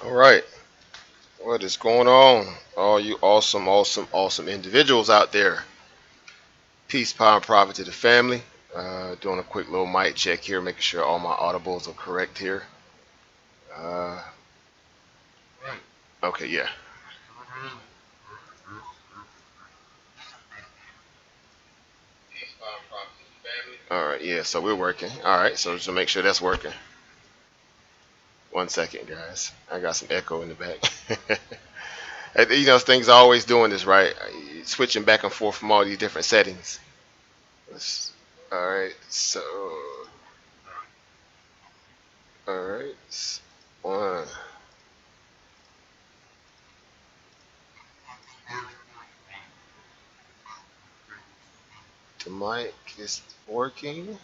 All right. What is going on? All you awesome individuals out there. Peace, power, and profit to the family. Doing a quick little mic check here, making sure all my audibles are correct here. Uh, okay, yeah. Peace, power, and profit to the family. All right, yeah. So we're working. All right, so just to make sure that's working. One second, guys. I got some echo in the back. Things are always doing this, right? Switching back and forth from all these different settings. All right, so all right, one. The mic is working.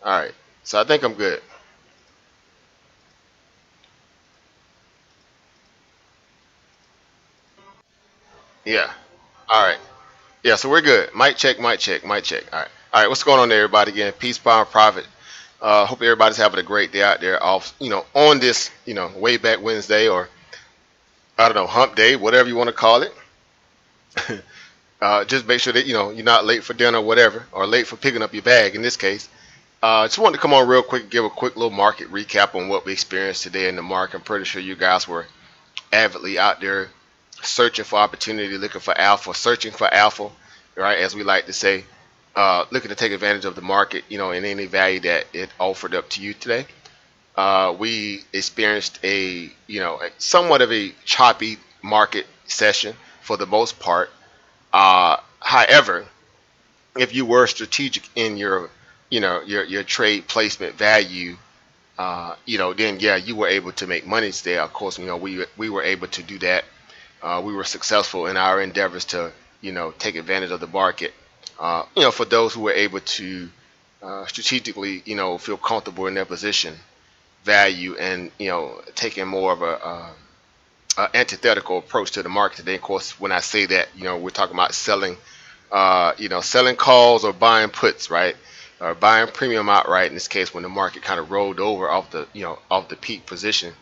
All right, so I think I'm good. Yeah. All right. Yeah, so we're good. Mic check, mic check, mic check. All right. All right, what's going on there, everybody? Again, peace, power, and profit. Hope everybody's having a great day out there off, on this, way back Wednesday or, I don't know, hump day, whatever you want to call it. Just make sure that, you're not late for dinner or whatever, or late for picking up your bag in this case. Just wanted to come on real quick and give a quick little market recap on what we experienced today in the market. I'm pretty sure you guys were avidly out there searching for opportunity, looking for alpha, searching for alpha, right? As we like to say, looking to take advantage of the market, in any value that it offered up to you today. We experienced somewhat of a choppy market session for the most part. However, if you were strategic in your trade placement value, then yeah, you were able to make money today. Of course, we were able to do that. We were successful in our endeavors to take advantage of the market. For those who were able to strategically feel comfortable in their position value and taking more of a antithetical approach to the market today. Of course, when I say that, we're talking about selling selling calls or buying puts, right? Or buying premium outright in this case when the market kind of rolled over off the peak position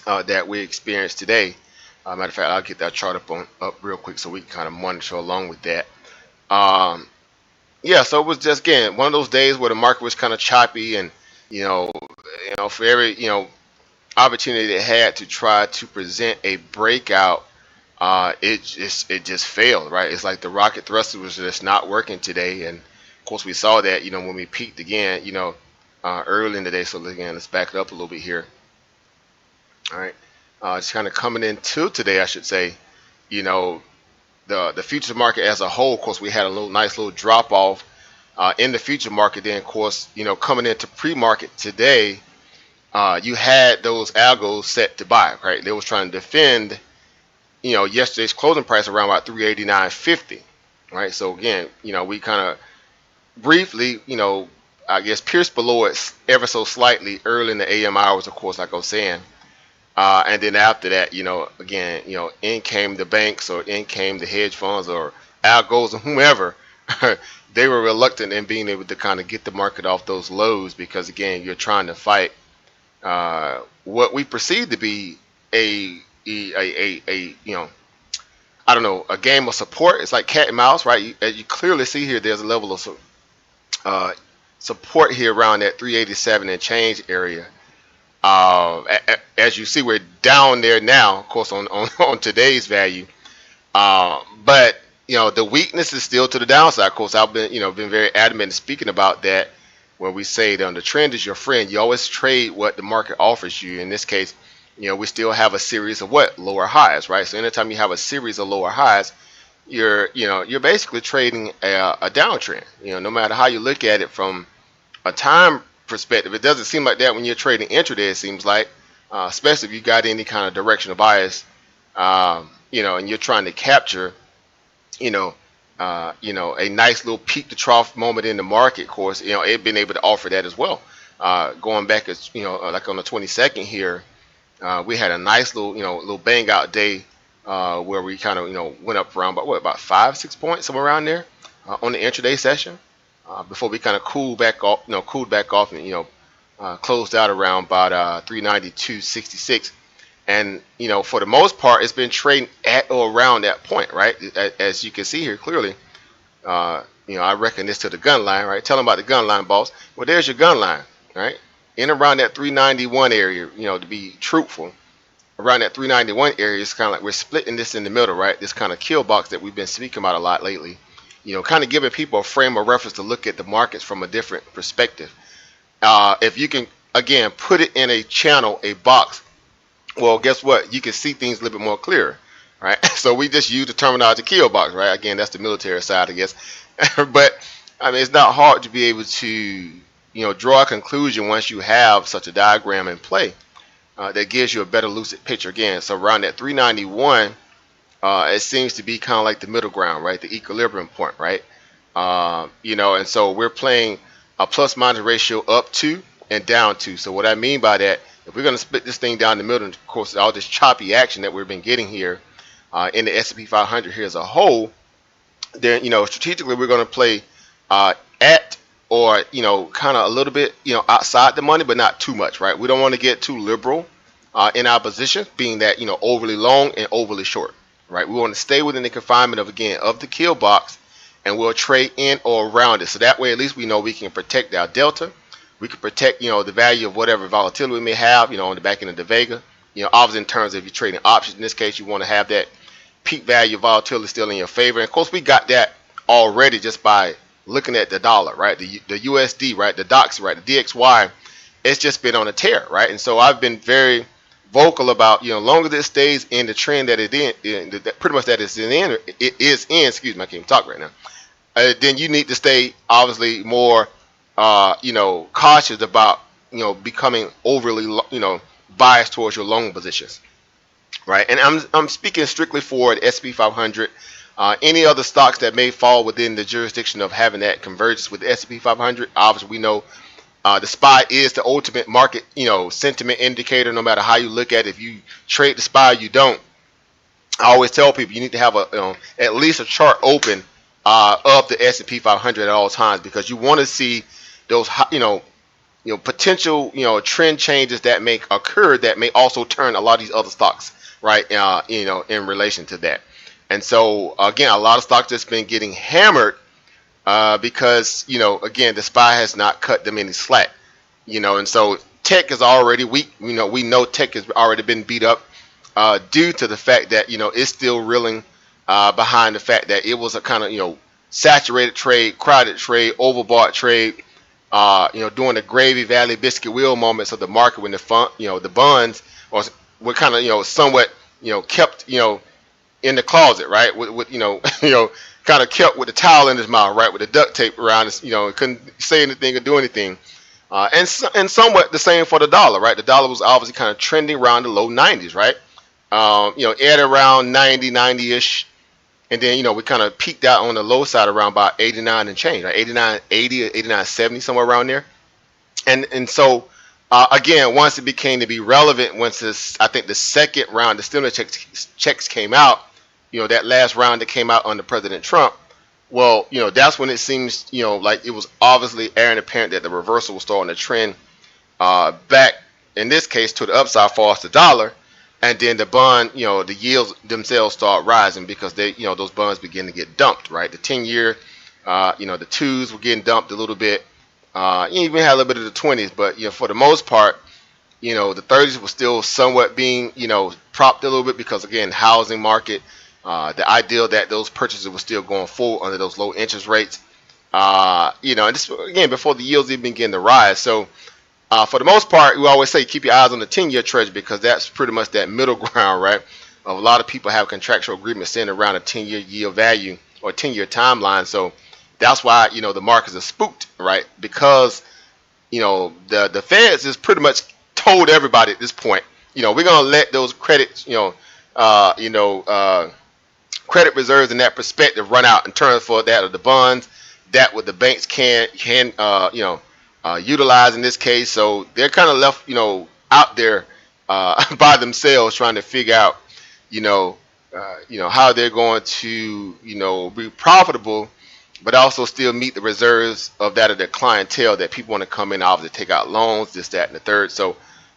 that we experienced today. Matter of fact, I'll get that chart up real quick so we can kind of monitor along with that. Um, yeah, so it was just again one of those days where the market was kind of choppy, and for every opportunity it had to try to present a breakout, it just failed, right? It's like the rocket thruster was just not working today, and of course we saw that when we peaked again, early in the day. So again, let's back it up a little bit here. All right, just kind of coming into today, I should say. You know, the futures market as a whole, of course, we had a nice little drop off in the future market. Then, of course, coming into pre-market today, you had those algos set to buy, right? They was trying to defend, yesterday's closing price around about 389.50, right? So again, we kind of briefly, I guess pierced below it ever so slightly early in the AM hours, of course, like I was saying. And then after that, again, in came the banks or in came the hedge funds or algos or whomever. They were reluctant in being able to kind of get the market off those lows because, again, you're trying to fight what we perceive to be a I don't know, a game of support. It's like cat and mouse, right? As you clearly see here, there's a level of support here around that 387 and change area. As you see, we're down there now, of course, on today's value. But the weakness is still to the downside. Of course, I've been very adamant in speaking about that. When we say that the trend is your friend, you always trade what the market offers you. In this case, we still have a series of lower highs, right? So anytime you have a series of lower highs, you're basically trading a downtrend. No matter how you look at it from a time perspective, it doesn't seem like that when you're trading intraday. It seems like, especially if you got any kind of directional bias, and you're trying to capture, a nice little peak to trough moment in the market. Of course, it been able to offer that as well. Going back as like on the 22nd here, we had a nice little bang out day where we kind of went up around about 5-6 points somewhere around there on the intraday session. before we kind of cooled back off, and closed out around about 392.66. And for the most part, it's been trading at or around that point, right? As you can see here clearly. I reckon this to the gun line, right? Tell them about the gun line, boss. Well, there's your gun line, right? In around that 391 area, to be truthful, around that 391 area, it's kind of like we're splitting this in the middle, right? This kind of kill box that we've been speaking about a lot lately. Kind of giving people a frame of reference to look at the markets from a different perspective. If you can, again, put it in a channel, a box, well, guess what? You can see things a little bit more clear, right? So we just use the terminology kill box, right? Again, that's the military side, I guess. But I mean, it's not hard to be able to, draw a conclusion once you have such a diagram in play that gives you a better lucid picture. Again, so around that 391, it seems to be kind of like the middle ground, right? The equilibrium point, right? And so we're playing a plus minus ratio up to and down to. So what I mean by that, if we're going to split this thing down the middle, and of course, all this choppy action that we've been getting here in the S&P 500 here as a whole, then strategically we're going to play at or kind of a little bit outside the money, but not too much, right? We don't want to get too liberal in our position, being that overly long and overly short, right? We want to stay within the confinement of the kill box, and we'll trade in or around it. So that way, at least we know we can protect our delta. We can protect the value of whatever volatility we may have on the back end of the Vega. Obviously in terms of you're trading options, in this case you want to have that peak value volatility still in your favor. And of course we got that already just by looking at the dollar, right? The USD, right? The DOX, right? The DXY, it's just been on a tear, right? And so I've been very vocal about longer this stays in the trend that it pretty much that it is in, excuse me, I can't even talk right now, then you need to stay obviously more cautious about becoming overly biased towards your long positions, right? And I'm speaking strictly for the S&P 500. Any other stocks that may fall within the jurisdiction of having that convergence with the S&P 500, obviously we know the SPY is the ultimate market sentiment indicator. No matter how you look at it, if you trade the SPY, you don't. I always tell people you need to have at least a chart open of the S&P 500 at all times, because you want to see those potential trend changes that may occur that may also turn a lot of these other stocks, right? In relation to that. And so again, a lot of stocks that's been getting hammered because again, the SPY has not cut them any slack, and so tech is already weak. We know tech has already been beat up due to the fact that it's still reeling behind the fact that it was a kind of saturated trade, crowded trade, overbought trade, during the gravy valley biscuit wheel moments of the market when the bonds were kind of somewhat kept in the closet, right? With kind of kept with the towel in his mouth, right, with the duct tape around his, couldn't say anything or do anything. And somewhat the same for the dollar, right? The dollar was obviously kind of trending around the low 90s, right? At around 90-ish. And then, we kind of peaked out on the low side around about 89 and change, right? 89.80 or 89.70, somewhere around there. And so, again, once it became to be relevant, I think the second round, the stimulus checks came out, that last round that came out under President Trump, well, that's when it seems, like it was obviously apparent that the reversal was starting to trend back, in this case, to the upside for us, the dollar. And then the bond, the yields themselves start rising because they, those bonds begin to get dumped, right? The 10-year, the twos were getting dumped a little bit. You even had a little bit of the 20s, but for the most part, the 30s were still somewhat being, propped a little bit because again, housing market, the ideal that those purchases were still going forward under those low interest rates, and this again before the yields even begin to rise. So. For the most part, we always say keep your eyes on the 10-year treasury because that's pretty much that middle ground, right? A lot of people have contractual agreements centered around a 10-year yield value or 10-year timeline. So that's why, the markets are spooked, right? Because, the Feds has pretty much told everybody at this point, we're going to let those credits, credit reserves in that perspective run out in terms for that of the bonds, that what the banks can utilize in this case. So they're kind of left, out there by themselves trying to figure out, how they're going to, be profitable but also still meet the reserves of that of their clientele that people want to come in, obviously take out loans, this, that, and the third. So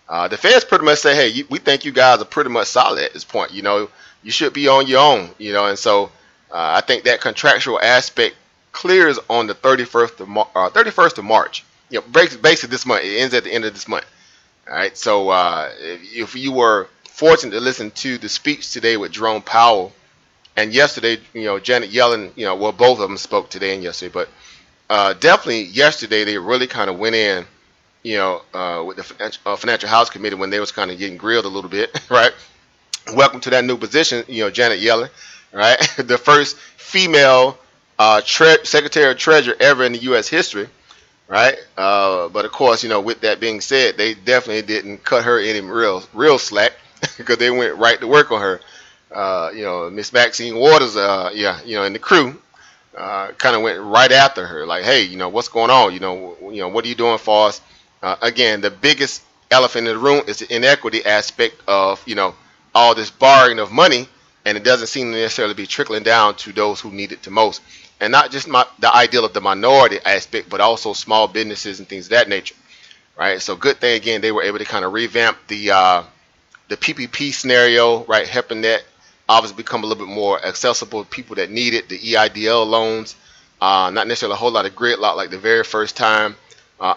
the Feds pretty much say, hey, we think you guys are pretty much solid at this point. You know, you should be on your own. You know, and so I think that contractual aspect clears on the 31st of March. You know, basically this month. It ends at the end of this month. All right. So if you were fortunate to listen to the speech today with Jerome Powell, and yesterday, you know, Janet Yellen, you know, well, both of them spoke today and yesterday, but definitely yesterday they really kind of went in, you know, with the Financial House Committee when they was kind of getting grilled a little bit, right? Welcome to that new position, you know, Janet Yellen, right? The first female Secretary of Treasury ever in the U.S. history, right? But of course, you know, with that being said, they definitely didn't cut her any real slack because they went right to work on her. You know, Miss Maxine Waters, yeah, you know, and the crew kind of went right after her, like, hey, you know, what's going on? You know, what are you doing for us? Again, the biggest elephant in the room is the inequity aspect of, you know, all this borrowing of money, and it doesn't seem to necessarily be trickling down to those who need it the most, and not just the ideal of the minority aspect, but also small businesses and things of that nature, right? So good thing again they were able to kind of revamp the PPP scenario, right, helping that obviously become a little bit more accessible to people that need it. The EIDL loans, not necessarily a whole lot of gridlock like the very first time.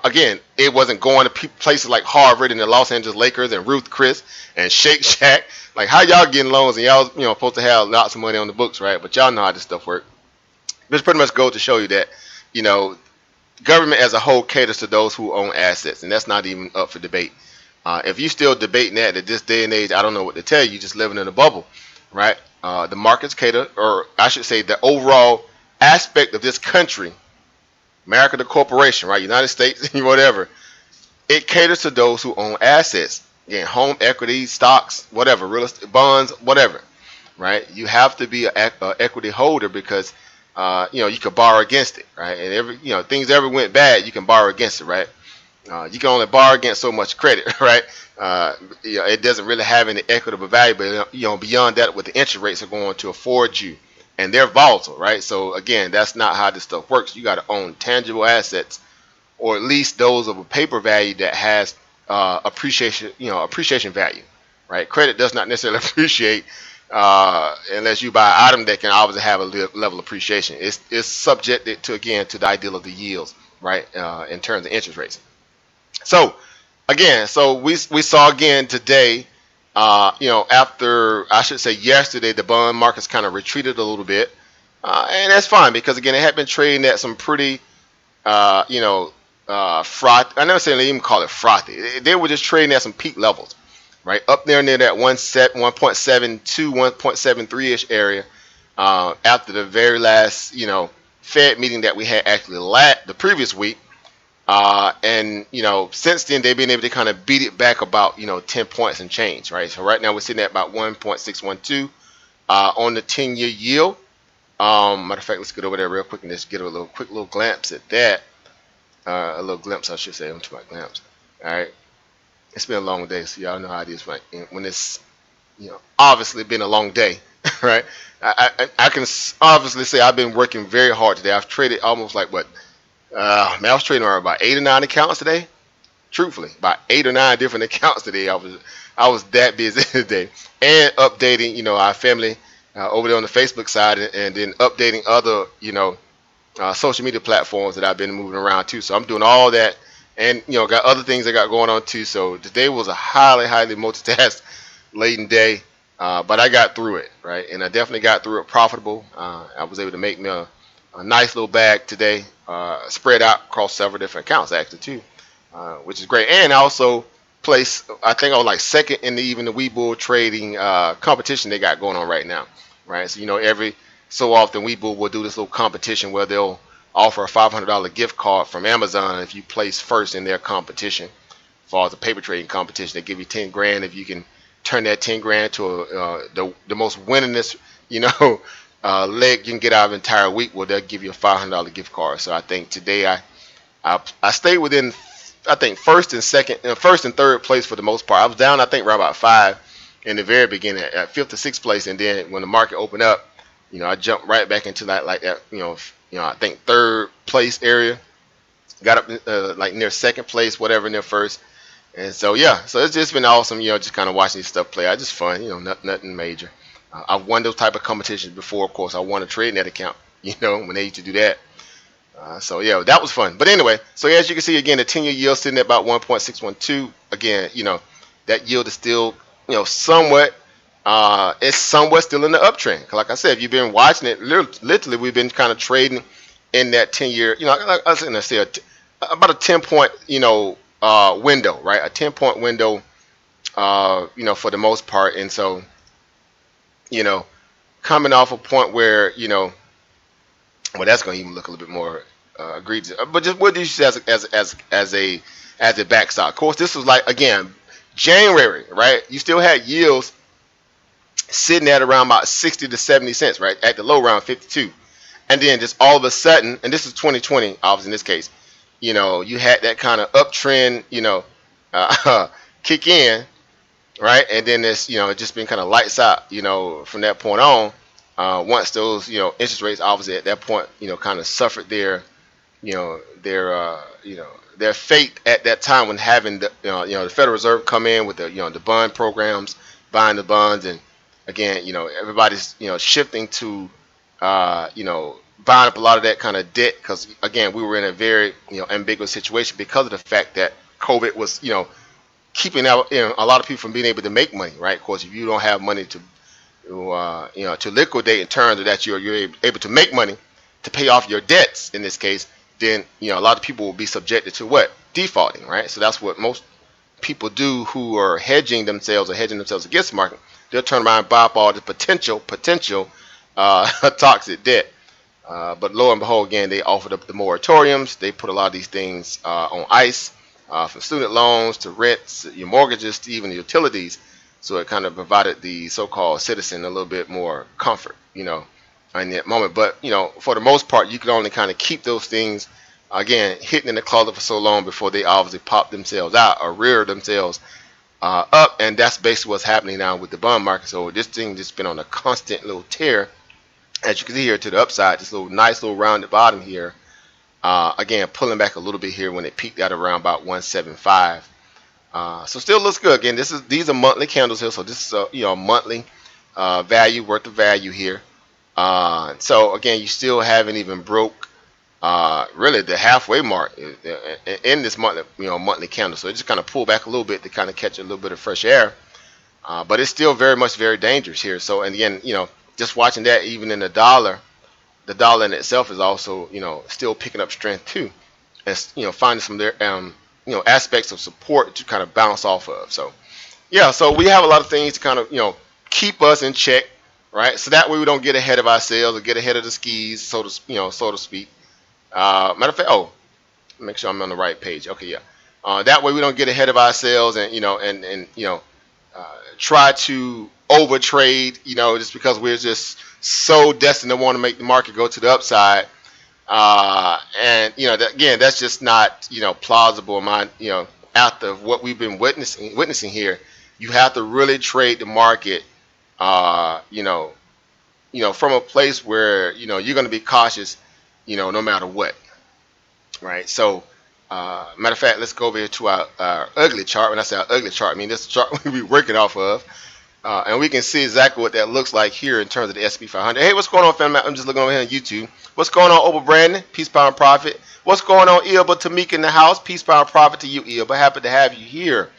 Again, it wasn't going to places like Harvard and the Los Angeles Lakers and Ruth Chris and Shake Shack. Like, how y'all getting loans and y'all, you know, supposed to have lots of money on the books, right? But y'all know how this stuff works. This pretty much goes to show you that, you know, government as a whole caters to those who own assets, and that's not even up for debate. If you still debating that at this day and age, I don't know what to tell you. Just living in a bubble, right? The markets cater, or I should say, the overall aspect of this country, America, the corporation, right? United States, whatever. It caters to those who own assets. Again, home equity, stocks, whatever, real estate, bonds, whatever, right? You have to be an equity holder because, you know, you could borrow against it, right? And you know, things ever went bad, you can borrow against it, right? You can only borrow against so much credit, right? You know, it doesn't really have any equitable value, but you know, beyond that, what the interest rates are going to afford you, and they're volatile, right? So again, that's not how this stuff works. You got to own tangible assets, or at least those of a paper value that has appreciation value, right? Credit does not necessarily appreciate unless you buy an item that can obviously have a level of appreciation. It's subjected to, again, to the ideal of the yields, right? In terms of interest rates. So again, we saw again today, you know, after, I should say yesterday, the bond markets kind of retreated a little bit, and that's fine because again, it had been trading at some pretty, you know, froth. I never say even call it frothy. They were just trading at some peak levels, right up there near that 1.72, 1.73 ish area. After the very last, you know, Fed meeting that we had actually the previous week. And, you know, since then, they've been able to kind of beat it back about, you know, 10 points and change, right? So right now we're sitting at about 1.612 on the 10-year yield. Matter of fact, let's get over there real quick and just get a quick little glimpse at that. A little glimpse, I should say, into my glimpse. All right. It's been a long day, so y'all know how it is, right? When it's, you know, obviously been a long day, right? I can obviously say I've been working very hard today. I've traded almost like what? Man, I was trading on about 8 or 9 accounts today. Truthfully, about 8 or 9 different accounts today. I was that busy today, and updating, you know, our family over there on the Facebook side, and then updating other, you know, social media platforms that I've been moving around too. So I'm doing all that, and you know, got other things I got going on too. So today was a highly multitask laden day, but I got through it, right? And I definitely got through it profitable. I was able to make me a nice little bag today, spread out across several different accounts actually too, which is great. And I also placed, I think I was like second in even the Webull trading competition they got going on right now, right? So you know, every so often Webull will do this little competition where they'll offer a $500 gift card from Amazon if you place first in their competition. As far as the paper trading competition, they give you 10 grand if you can turn that 10 grand to the most winningest, you know, leg you can get out of an entire week. Well, they'll give you a $500 gift card. So I think today I stayed within, I think, first and third place for the most part. I was down, I think, right about 5 in the very beginning at 5th or 6th place, and then when the market opened up, I jumped right back into that like that. I think third place area. Got up like near second place, whatever, near first. And so yeah, so it's just been awesome. Just kind of watching this stuff play. I just fun. Nothing major. I've won those type of competitions before. Of course, I won a trading net account. When they used to do that. So yeah, that was fun. But anyway, so as you can see again, the 10-year yield sitting at about 1.612. Again, that yield is still, somewhat, it's somewhat still in the uptrend. Like I said, if you've been watching it, literally, we've been kind of trading in that 10-year, like I was going to say, about a 10-point, window, right? A 10-point window, for the most part. And so, coming off a point where, well, that's going to even look a little bit more egregious. But just what do you see as a backstop? Of course, this was like, again, January, right? You still had yields sitting at around about 60 to 70 cents, right? At the low, around 52. And then just all of a sudden, and this is 2020, obviously in this case, you had that kind of uptrend, kick in, right? And then it's, it just been kind of lights out, from that point on. Once those, interest rates obviously at that point, kind of suffered their fate at that time when having the, the Federal Reserve come in with the, the bond programs, buying the bonds, and again, everybody's, shifting to, buying up a lot of that kind of debt because again, we were in a very, ambiguous situation because of the fact that COVID was, keeping out, a lot of people from being able to make money, right? Of course, if you don't have money to liquidate in terms of that you're able to make money to pay off your debts in this case, then a lot of people will be subjected to what? Defaulting, right? So that's what most people do who are hedging themselves against the market. They'll turn around and buy up all the potential toxic debt. But lo and behold, again, they offered up the moratoriums. They put a lot of these things on ice, from student loans to rents, your mortgages, to even the utilities. So it kind of provided the so-called citizen a little bit more comfort, in that moment. But, for the most part, you can only kind of keep those things, again, hitting in the closet for so long before they obviously pop themselves out or rear themselves up. And that's basically what's happening now with the bond market. So this thing just been on a constant little tear. As you can see here to the upside, this little nice little rounded bottom here. Again, pulling back a little bit here when it peaked at around about 175. So still looks good. Again, these are monthly candles here, so this is a monthly value worth of value here. So again, you still haven't even broke really the halfway mark in this monthly candle. So it just kind of pulled back a little bit to kind of catch a little bit of fresh air. But it's still very dangerous here. So and again, just watching that even in the dollar in itself is also still picking up strength too, and finding some there aspects of support to kind of bounce off of. So yeah, so we have a lot of things to kind of keep us in check, right? So that way we don't get ahead of ourselves or get ahead of the skis, so to speak. Matter of fact, make sure I'm on the right page. Okay, yeah. That way we don't get ahead of ourselves and try to overtrade, just because we're just so destined to want to make the market go to the upside. And again, that's just not plausible in my after what we've been witnessing here. You have to really trade the market from a place where you're going to be cautious no matter what, right? So matter of fact, let's go over here to our ugly chart. When I say our ugly chart, I mean this chart we'll be working off of. And we can see exactly what that looks like here in terms of the S&P 500. Hey, what's going on, family? I'm just looking over here on YouTube. What's going on, Oba Brandon? Peace, power, and profit. What's going on, Ilba Tamika in the house? Peace, power, and profit to you, Ilba. Happy to have you here.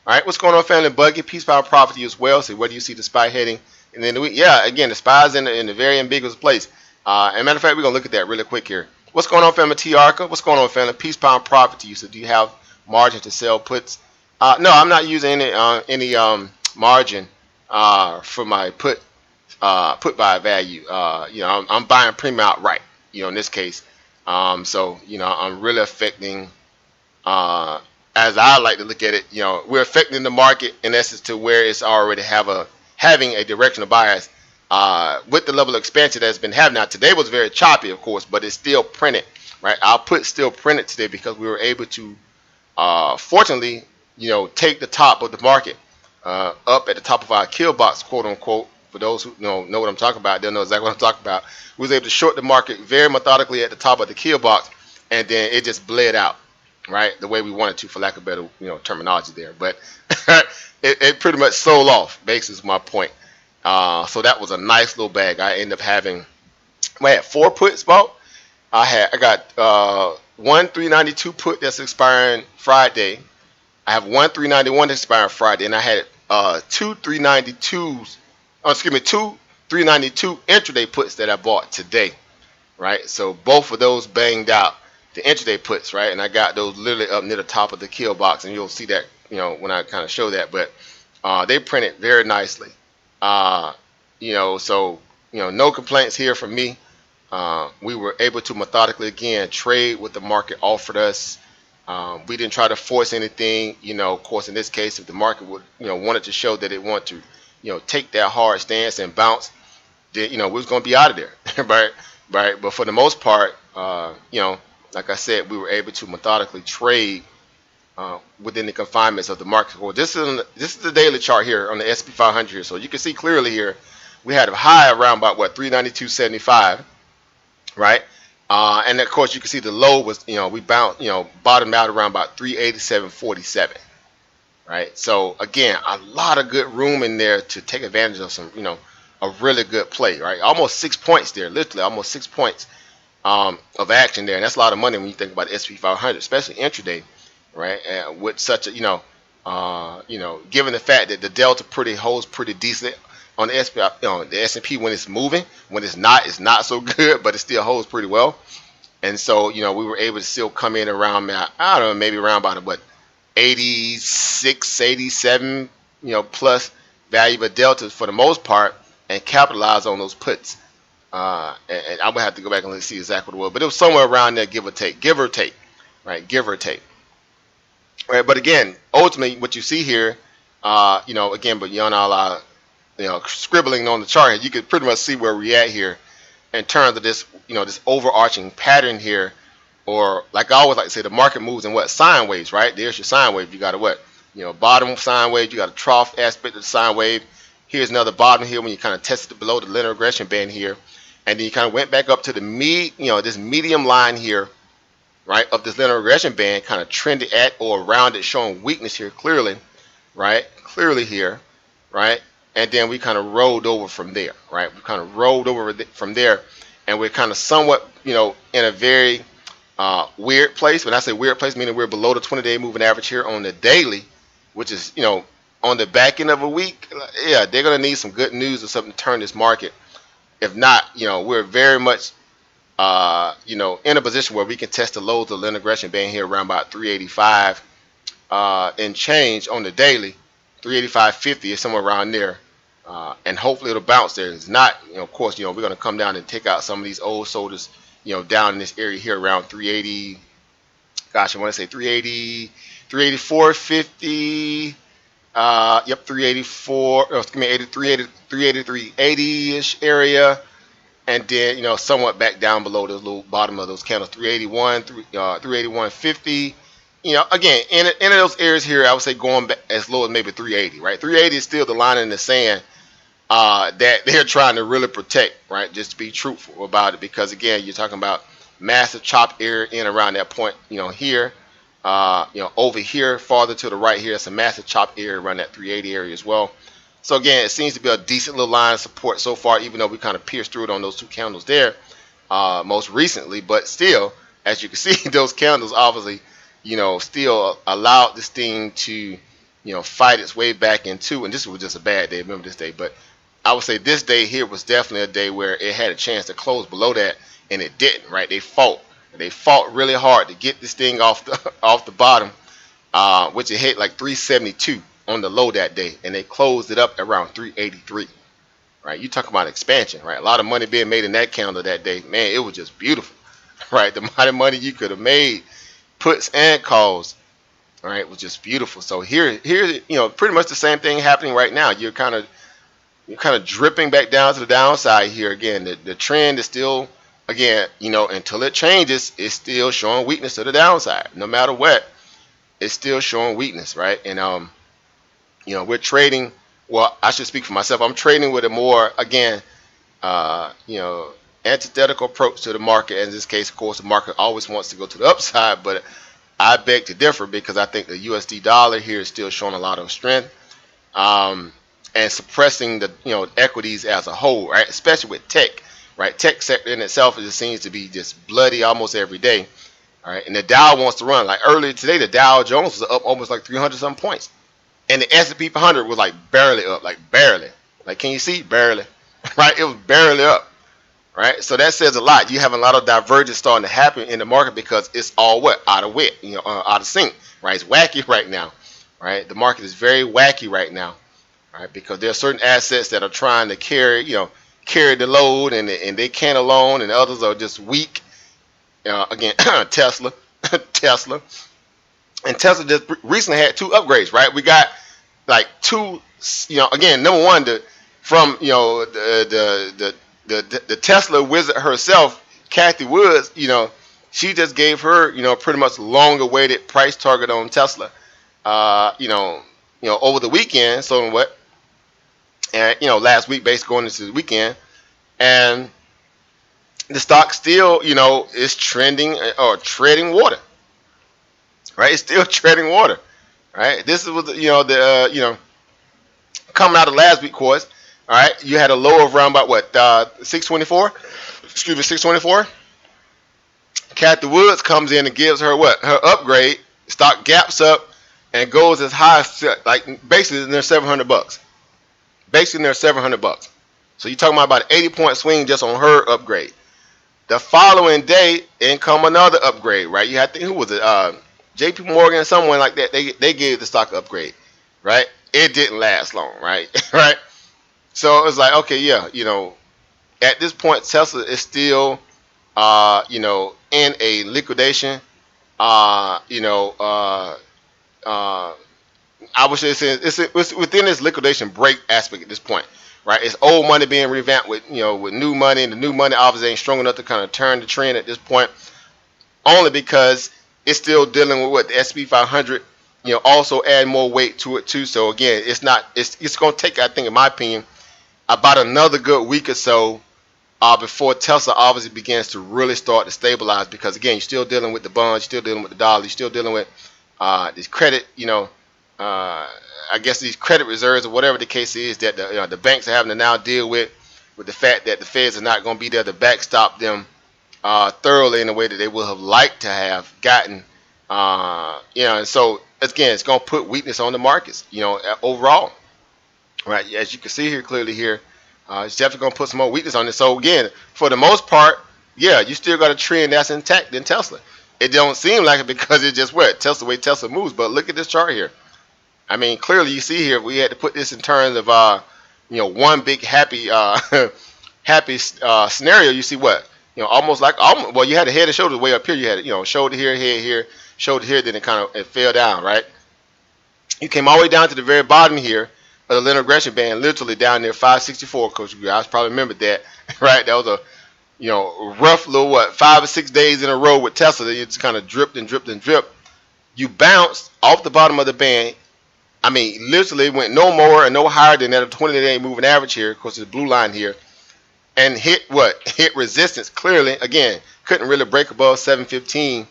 All right, what's going on, family? Buggy, peace, power, and profit to you as well. So where do you see the SPY heading? And then yeah, again, the SPY's in a very ambiguous place. And matter of fact, we're gonna look at that really quick here. What's going on, family? T Arca. What's going on, family? Peace, power, and profit to you. So do you have margin to sell puts? No, I'm not using any margin for my put buy value. I'm buying premium outright, in this case. So I'm really affecting, as I like to look at it, we're affecting the market in essence to where it's already having a directional bias with the level of expansion that's been having. Now today was very choppy, of course, but it's still printed, right? Our put still printed today because we were able to fortunately take the top of the market up at the top of our kill box, quote unquote, for those who know what I'm talking about, they'll know exactly what I'm talking about. We was able to short the market very methodically at the top of the kill box, and then it just bled out, right, the way we wanted to, for lack of better terminology there. But it pretty much sold off, basically is my point. So that was a nice little bag. I ended up having, I had 4 puts bought. I got one 392 put that's expiring Friday. I have one 391 that's expiring Friday, and I had two 392s. Oh, excuse me, two 392 intraday puts that I bought today, right? So both of those banged out the intraday puts, right? And I got those literally up near the top of the kill box, and you'll see that when I kind of show that. But they printed very nicely, so no complaints here from me. We were able to methodically, again, trade what the market offered us. We didn't try to force anything. Of course, in this case, if the market would, wanted to show that it wanted to, take that hard stance and bounce, then, we was going to be out of there, right? But for the most part, like I said, we were able to methodically trade within the confinements of the market. Well, this is the daily chart here on the S&P 500 here. So you can see clearly here, we had a high around about 392.75. Right, and of course you can see the low was we bottomed out around about 387.47. Right, so again, a lot of good room in there to take advantage of some a really good play. Right, almost 6 points there, literally almost 6 points of action there, and that's a lot of money when you think about the S&P 500, especially intraday. Right, with such a given the fact that the delta holds pretty decent on the S&P when it's moving. When it's not so good, but it still holds pretty well. And so we were able to still come in around, I don't know, maybe around about 86, 87 plus value of delta for the most part, and capitalize on those puts. And I would have to go back and see exactly what it was, but it was somewhere around there, give or take, right, give or take. Right, but again, ultimately, what you see here, again, but beyond all our scribbling on the chart here, you could pretty much see where we're at here in terms of this, this overarching pattern here, or like I always like to say, the market moves in what? Sine waves, right? There's your sine wave. You got a what? Bottom sine wave. You got a trough aspect of the sine wave. Here's another bottom here when you kind of tested it below the linear regression band here, and then you kind of went back up to the this medium line here, right, of this linear regression band, kind of trended at or around it, showing weakness here clearly, right? Clearly here, right? And then we kind of rolled over from there, right? We kind of rolled over from there, and we're kind of somewhat, in a very weird place. When I say weird place, meaning we're below the 20-day moving average here on the daily, which is, on the back end of a week. Yeah, they're going to need some good news or something to turn this market. If not, we're very much, in a position where we can test the lows of the linear regression band here around about 385 and change on the daily. 385.50 is somewhere around there. And hopefully it'll bounce there. It's not, of course, we're going to come down and take out some of these old soldiers, down in this area here around 380. Gosh, I want to say 380, 384.50. Yep, 384. Excuse me, 383.80-ish area, and then somewhat back down below the little bottom of those candles, 381, 381.50. Again, in those areas here, I would say going back as low as maybe 380, right? 380 is still the line in the sand that they're trying to really protect, right? Just to be truthful about it, because again, you're talking about massive chop area in around that point, here, over here, farther to the right here, it's a massive chop area around that 380 area as well. So again, it seems to be a decent little line of support so far, even though we kind of pierced through it on those two candles there most recently, but still, as you can see, those candles obviously still allowed this thing to, fight its way back into, and this was just a bad day, remember this day, but I would say this day here was definitely a day where it had a chance to close below that, and it didn't, right? They fought really hard to get this thing off the bottom, which it hit like 372 on the low that day, and they closed it up around 383, right? You talk about expansion, right? A lot of money being made in that candle that day, man, it was just beautiful, right? The amount of money you could have made, puts and calls, right, was just beautiful. So here, pretty much the same thing happening right now. You're kind of dripping back down to the downside here. Again, the trend is still, again, until it changes, it's still showing weakness to the downside. No matter what, it's still showing weakness, right? And we're trading well, I should speak for myself. I'm trading with a more, again, you know, antithetical approach to the market. In this case, of course, the market always wants to go to the upside, but I beg to differ because I think the USD dollar here is still showing a lot of strength, and suppressing the, you know, equities as a whole, right? Especially with tech, right? Tech sector in itself just seems to be just bloody almost every day, all right? And the Dow wants to run. Like earlier today, the Dow Jones was up almost like 300 some points, and the S&P 500 was like barely up, like barely. Like, can you see? Barely, right? It was barely up. Right, so that says a lot. You have a lot of divergence starting to happen in the market because it's all what, out of wit, you know, out of sync. Right, it's wacky right now. Right, the market is very wacky right now. Right, because there are certain assets that are trying to carry, you know, carry the load, and they can't alone, and others are just weak. Again, Tesla, Tesla, and Tesla just recently had 2 upgrades. Right, we got like 2. You know, again, number one, from you know the Tesla wizard herself, Kathy Woods, you know, she just gave her, you know, pretty much long awaited price target on Tesla, you know, over the weekend. So what? And, you know, last week, basically going into the weekend, and the stock still, you know, is trending or treading water, right? It's still treading water, right? This is what, you know, the, you know, coming out of last week, of course. All right, you had a low of around about what, 624? Excuse me, 624. Kathy Woods comes in and gives her what? Her upgrade. Stock gaps up and goes as high as, like, basically near $700. Basically near $700. So you're talking about an 80-point swing just on her upgrade. The following day, in come another upgrade, right? You had to, who was it? J.P. Morgan or someone like that. They gave the stock upgrade, right? It didn't last long, right? Right. So it's like, okay, yeah, you know, at this point, Tesla is still, you know, in a liquidation. You know, I would say it's within this liquidation break aspect at this point, right? It's old money being revamped with, you know, with new money, and the new money obviously ain't strong enough to kind of turn the trend at this point, only because it's still dealing with what the S&P 500, you know, also add more weight to it too. So again, it's going to take, I think, in my opinion, about another good week or so before Tesla obviously begins to really start to stabilize, because again, you're still dealing with the bonds, you're still dealing with the dollar, you're still dealing with this credit, you know, I guess these credit reserves or whatever the case is that the, you know, the banks are having to now deal with the fact that the Feds are not going to be there to backstop them thoroughly in the way that they would have liked to have gotten. You know, and so again, it's going to put weakness on the markets, you know, overall. Right, as you can see here clearly here, it's definitely going to put some more weakness on it. So again, for the most part, yeah, you still got a trend that's intact in Tesla. It don't seem like it because it's just what Tesla, way Tesla moves. But look at this chart here. I mean, clearly you see here, we had to put this in terms of you know, one big happy happy scenario. You see what, you know, almost like, well, you had the head and shoulders way up here. You had, you know, shoulder here, head here, shoulder here. Then it fell down, right? You came all the way down to the very bottom here of the linear regression band, literally down there 564. Coach, you guys probably remember that, right? That was a, you know, rough little, what, 5 or 6 days in a row with Tesla. It just kind of dripped and dripped and dripped. You bounced off the bottom of the band. I mean, literally went no more and no higher than that 20-day moving average here, of course, the blue line here, and hit what? Hit resistance clearly. Again, couldn't really break above 715,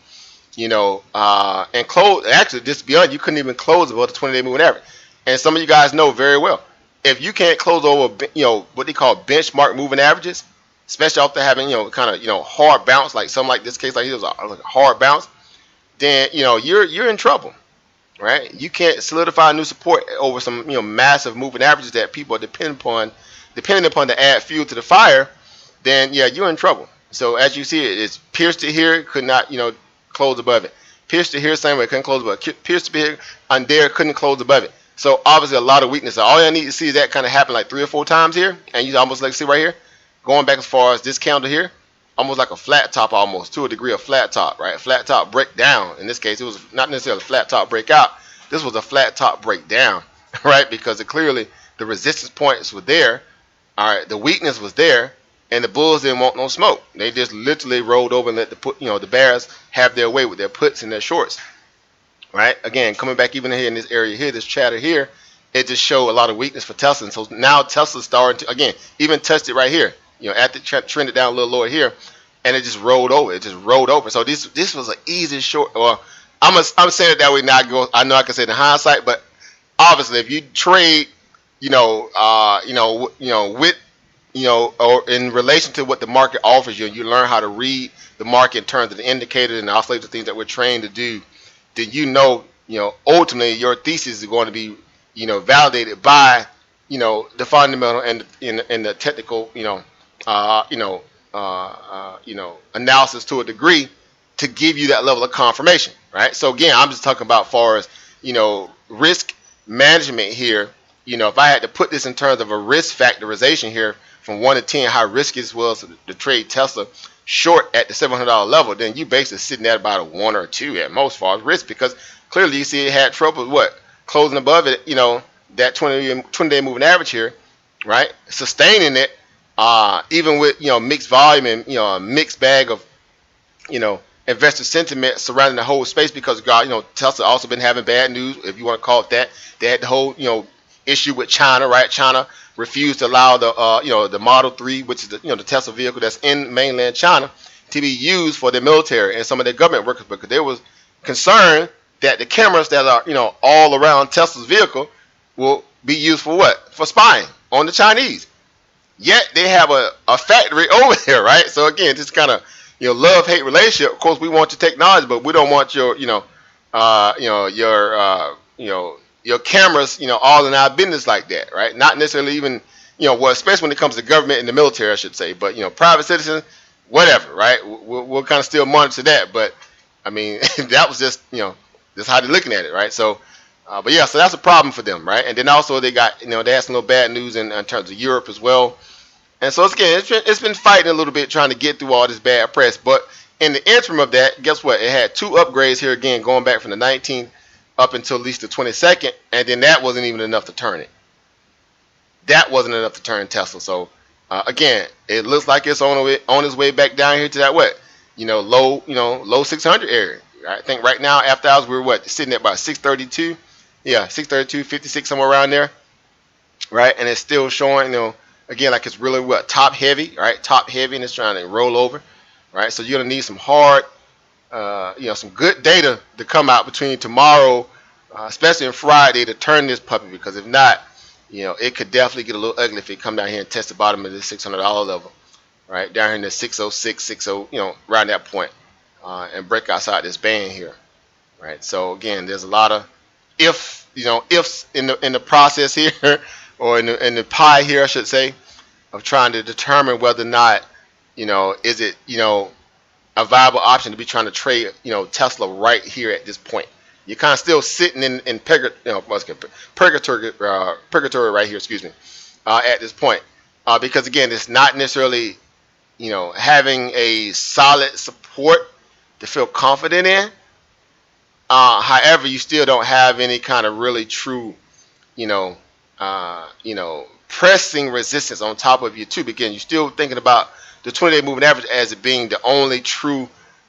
you know, and close. Actually, just beyond, you couldn't even close above the 20-day moving average. And some of you guys know very well, if you can't close over, you know, what they call benchmark moving averages, especially after having, you know, kind of, you know, hard bounce, like some like this case, like it was a hard bounce, then, you know, you're in trouble, right? You can't solidify new support over some, you know, massive moving averages that people are depending upon to add fuel to the fire. Then yeah, you're in trouble. So as you see, it's pierced it here, could not, you know, close above it. Pierced it here, same way, couldn't close above it. Pierced it here, and there, couldn't close above it. So obviously a lot of weakness. All I need to see is that kind of happen like 3 or 4 times here, and you almost like see right here, going back as far as this candle here, almost like a flat top, almost to a degree of flat top, right? Flat top breakdown. In this case, it was not necessarily a flat top breakout. This was a flat top breakdown, right? Because clearly the resistance points were there, all right, the weakness was there, and the bulls didn't want no smoke. They just literally rolled over and let the bears have their way with their puts and their shorts. Right, again, coming back even here in this area here, this chatter here, it just showed a lot of weakness for Tesla. And so now Tesla's starting to, again, even touched it right here. After trended down a little lower here, and it just rolled over. It just rolled over. So this was an easy short. Well, I'm saying it that way now. I know I can say it in hindsight, but obviously, if you trade, with, or in relation to what the market offers you, and you learn how to read the market in terms of the indicators and also the things that we're trained to do, then ultimately your thesis is going to be, validated by, the fundamental and the technical, analysis to a degree to give you that level of confirmation, right? So again, I'm just talking about far as, risk management here. If I had to put this in terms of a risk factorization here from 1 to 10, how risky it was to trade Tesla short at the $700 level, then you basically sitting at about a 1 or a 2 at most far as risk, because clearly you see it had trouble closing above it, that 20-day moving average here, right? Sustaining it, even with mixed volume and a mixed bag of investor sentiment surrounding the whole space, because Tesla also been having bad news, if you want to call it that. They had the whole issue with China, right? China refused to allow the Model 3, which is the Tesla vehicle that's in mainland China, to be used for their military and some of their government workers, because they was concerned that the cameras that are all around Tesla's vehicle will be used for what? For spying on the Chinese. Yet they have a factory over there, right? So again, just kind of love-hate relationship. Of course, we want your technology, but we don't want your your cameras all in our business like that, right? Not necessarily even especially when it comes to government and the military, I should say. But private citizens, whatever, right? We'll kind of still monitor that. But I mean, that was just just how they're looking at it, right? So. But yeah, so that's a problem for them, right? And then also they got, they had some little bad news in terms of Europe as well. And so it's been fighting a little bit trying to get through all this bad press. But in the interim of that, guess what? It had 2 upgrades here again, going back from the 19th up until at least the 22nd, and then that wasn't even enough to turn it. That wasn't enough to turn Tesla. So again, it looks like it's on its way back down here to that low 600 area. I think right now after hours we're sitting at about 632. Yeah, 632, 56, somewhere around there, right? And it's still showing, again, like it's really top heavy, right? Top heavy, and it's trying to roll over, right? So you're gonna need some hard, some good data to come out between tomorrow, especially on Friday, to turn this puppy. Because if not, it could definitely get a little ugly if it come down here and test the bottom of this $600 level, right? Down here in the 606, 60, around that point, and break outside this band here, right? So again, there's a lot of ifs in the process here, or in the pie here, I should say, of trying to determine whether or not is it a viable option to be trying to trade Tesla right here at this point. You're kind of still sitting in purgatory right here, excuse me, at this point, because again, it's not necessarily having a solid support to feel confident in. However, you still don't have any kind of really true, pressing resistance on top of you too. Again, you're still thinking about the 20-day moving average as it being the only true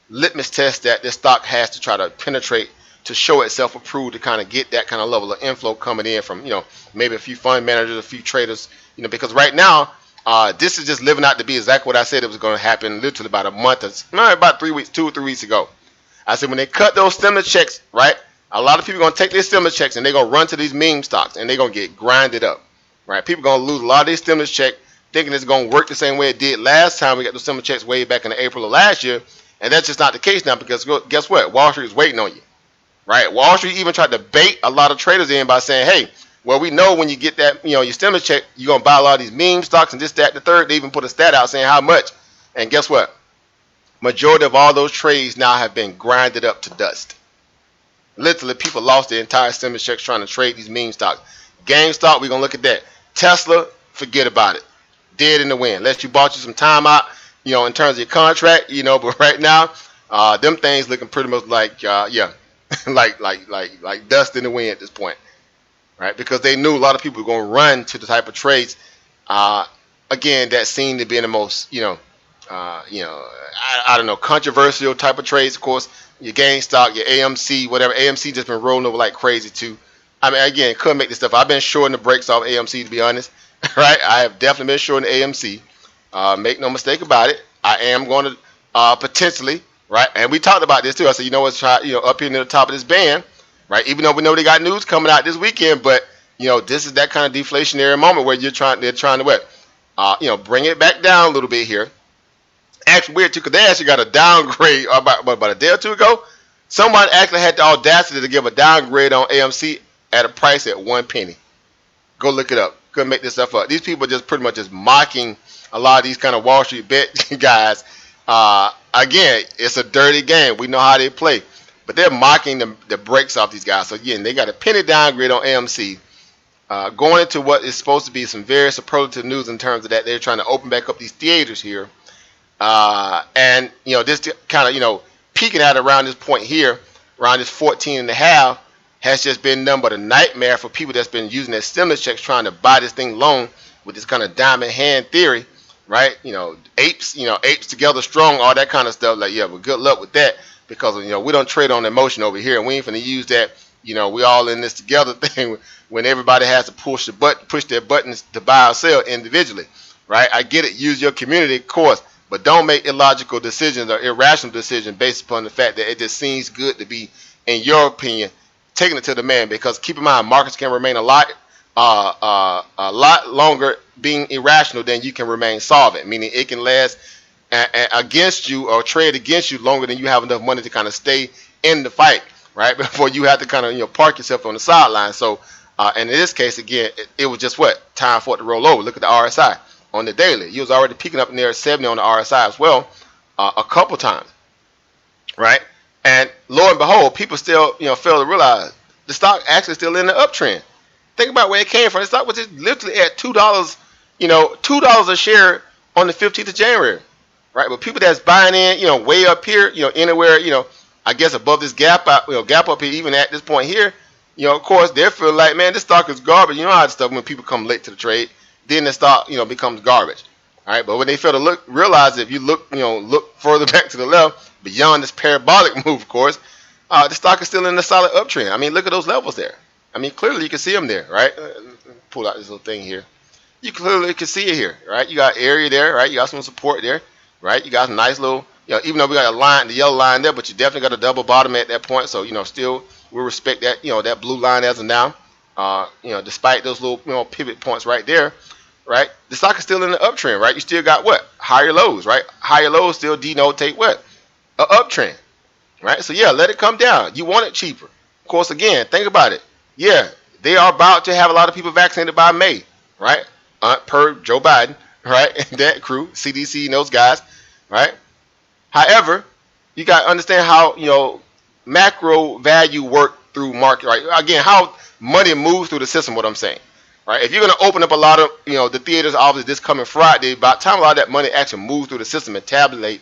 litmus test that this stock has to try to penetrate to show itself approved, to kind of get that kind of level of inflow coming in from maybe a few fund managers, a few traders, because right now this is just living out to be exactly what I said it was going to happen literally about a month or about 3 weeks, 2 or 3 weeks ago. I said when they cut those stimulus checks, right, a lot of people are going to take their stimulus checks and they're going to run to these meme stocks and they're going to get grinded up, right? People are going to lose a lot of their stimulus check thinking it's going to work the same way it did last time we got those stimulus checks way back in April of last year. And that's just not the case now, because guess what? Wall Street is waiting on you, right? Wall Street even tried to bait a lot of traders in by saying, hey, well, we know when you get that, your stimulus check, you're going to buy a lot of these meme stocks and this, that, and the third. They even put a stat out saying how much. And guess what? Majority of all those trades now have been grinded up to dust. Literally, people lost their entire stimulus checks trying to trade these meme stocks. GameStop, we're going to look at that. Tesla, forget about it. Dead in the wind. Unless you bought you some time out, in terms of your contract, but right now, them things looking pretty much like, like dust in the wind at this point, right? Because they knew a lot of people were going to run to the type of trades, again, that seemed to be in the most, I don't know, controversial type of trades. Of course, your GameStop, your AMC, whatever. AMC just been rolling over like crazy too. I mean, again, couldn't make this stuff. I've been shorting the breaks off AMC, to be honest. Right? I have definitely been shorting the AMC. Make no mistake about it. I am going to potentially, right? And we talked about this too. I said, you know what's up here near the top of this band, right? Even though we know they got news coming out this weekend, but this is that kind of deflationary moment where they're trying to what? Bring it back down a little bit here. Actually, weird too, because they actually got a downgrade about a day or two ago. Someone actually had the audacity to give a downgrade on AMC at a price at 1 penny. Go look it up. Couldn't make this stuff up. These people just pretty much just mocking a lot of these kind of Wall Street bet guys. Again, it's a dirty game. We know how they play. But they're mocking the breaks off these guys. So again, they got a penny downgrade on AMC. Going into what is supposed to be some very superlative news in terms of that they're trying to open back up these theaters here. And this kind of peaking out around this point here, around this 14.5, has just been nothing but a nightmare for people that's been using their stimulus checks trying to buy this thing long with this kind of diamond hand theory, right? Apes together strong, all that kind of stuff. Like, yeah, but good luck with that, because we don't trade on emotion over here, and we ain't finna use that. We all in this together thing when everybody has to push their buttons to buy or sell individually, right? I get it. Use your community, of course. But don't make illogical decisions or irrational decisions based upon the fact that it just seems good to be, in your opinion, taking it to the man. Because keep in mind, markets can remain a lot longer being irrational than you can remain solvent. Meaning it can last against you or trade against you longer than you have enough money to kind of stay in the fight, right? Before you have to kind of park yourself on the sideline. So, and in this case, again, it was just time for it to roll over. Look at the RSI. On the daily, he was already peaking up near 70 on the RSI as well, a couple times, right? And lo and behold, people still, fail to realize the stock actually still in the uptrend. Think about where it came from. The stock was just literally at $2, $2 a share on the 15th of January, right? But people that's buying in, way up here, anywhere, I guess above this gap up here, even at this point here, of course, they're feeling like, man, this stock is garbage. You know how this stuff when people come late to the trade. Then the stock, becomes garbage. All right, but when they fail to realize if you look further back to the left, beyond this parabolic move, of course, the stock is still in a solid uptrend. I mean, look at those levels there. I mean, clearly you can see them there, right? Pull out this little thing here. You clearly can see it here, right? You got area there, right? You got some support there, right? You got a nice little, even though we got a line, the yellow line there, but you definitely got a double bottom at that point. So, still we respect that, that blue line as of now. Despite those little, pivot points right there. Right, the stock is still in the uptrend, right? You still got higher lows, right? Higher lows still denotate an uptrend, right? So yeah, let it come down. You want it cheaper, of course. Again, think about it. Yeah, they are about to have a lot of people vaccinated by May, right? Per Joe Biden, right? And that crew, CDC, and those guys, right? However, you got to understand how macro value work through market, right? Again, how money moves through the system. What I'm saying. Right, if you're going to open up a lot of, the theaters, obviously this coming Friday, by the time a lot of that money actually moves through the system and tabulate,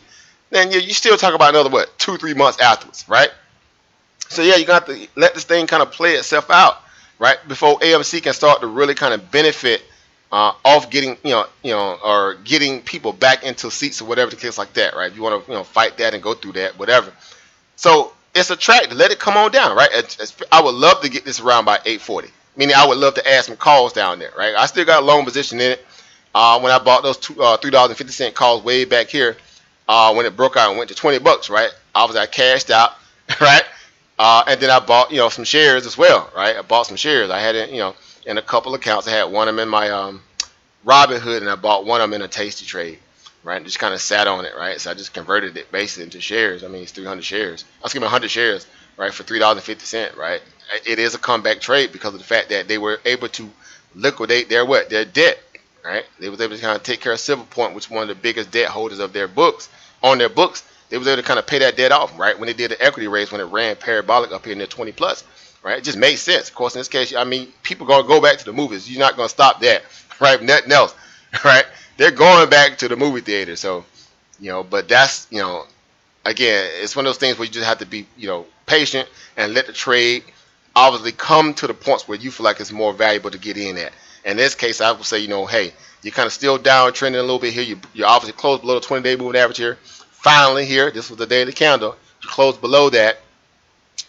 then you still talk about another, 2-3 months afterwards, right? So yeah, you're going to have to let this thing kind of play itself out, right, before AMC can start to really kind of benefit off getting, or getting people back into seats or whatever the case like that, right? If you want to, fight that and go through that, whatever. So it's attractive. Let it come on down, right? I would love to get this around by 840. Meaning I would love to add some calls down there, right? I still got a long position in it. When I bought those $3.50 calls way back here, when it broke out and went to $20, right? I cashed out, right? And then I bought, some shares as well, right? I bought some shares. I had it, in a couple accounts. I had one of them in my Robinhood, and I bought one of them in a Tasty Trade, right? And just kind of sat on it, right? So I just converted it basically into shares. I mean, it's 300 shares. I was giving 100 shares, right, for $3.50, right? It is a comeback trade because of the fact that they were able to liquidate their debt, right? They was able to kind of take care of Silver Point, which is one of the biggest debt holders of their books. On their books, they was able to kind of pay that debt off, right? When they did the equity raise, when it ran parabolic up here in the 20 plus, right? It just made sense. Of course, in this case, I mean, people gonna go back to the movies. You're not gonna stop that, right? Nothing else, right? They're going back to the movie theater. So, but that's, again, it's one of those things where you just have to be, patient and let the trade obviously come to the points where you feel like it's more valuable to get in at. In this case, I would say, hey, you're kind of still down trending a little bit here. You're obviously close below the 20-day moving average here. Finally here, this was the daily candle. You closed below that.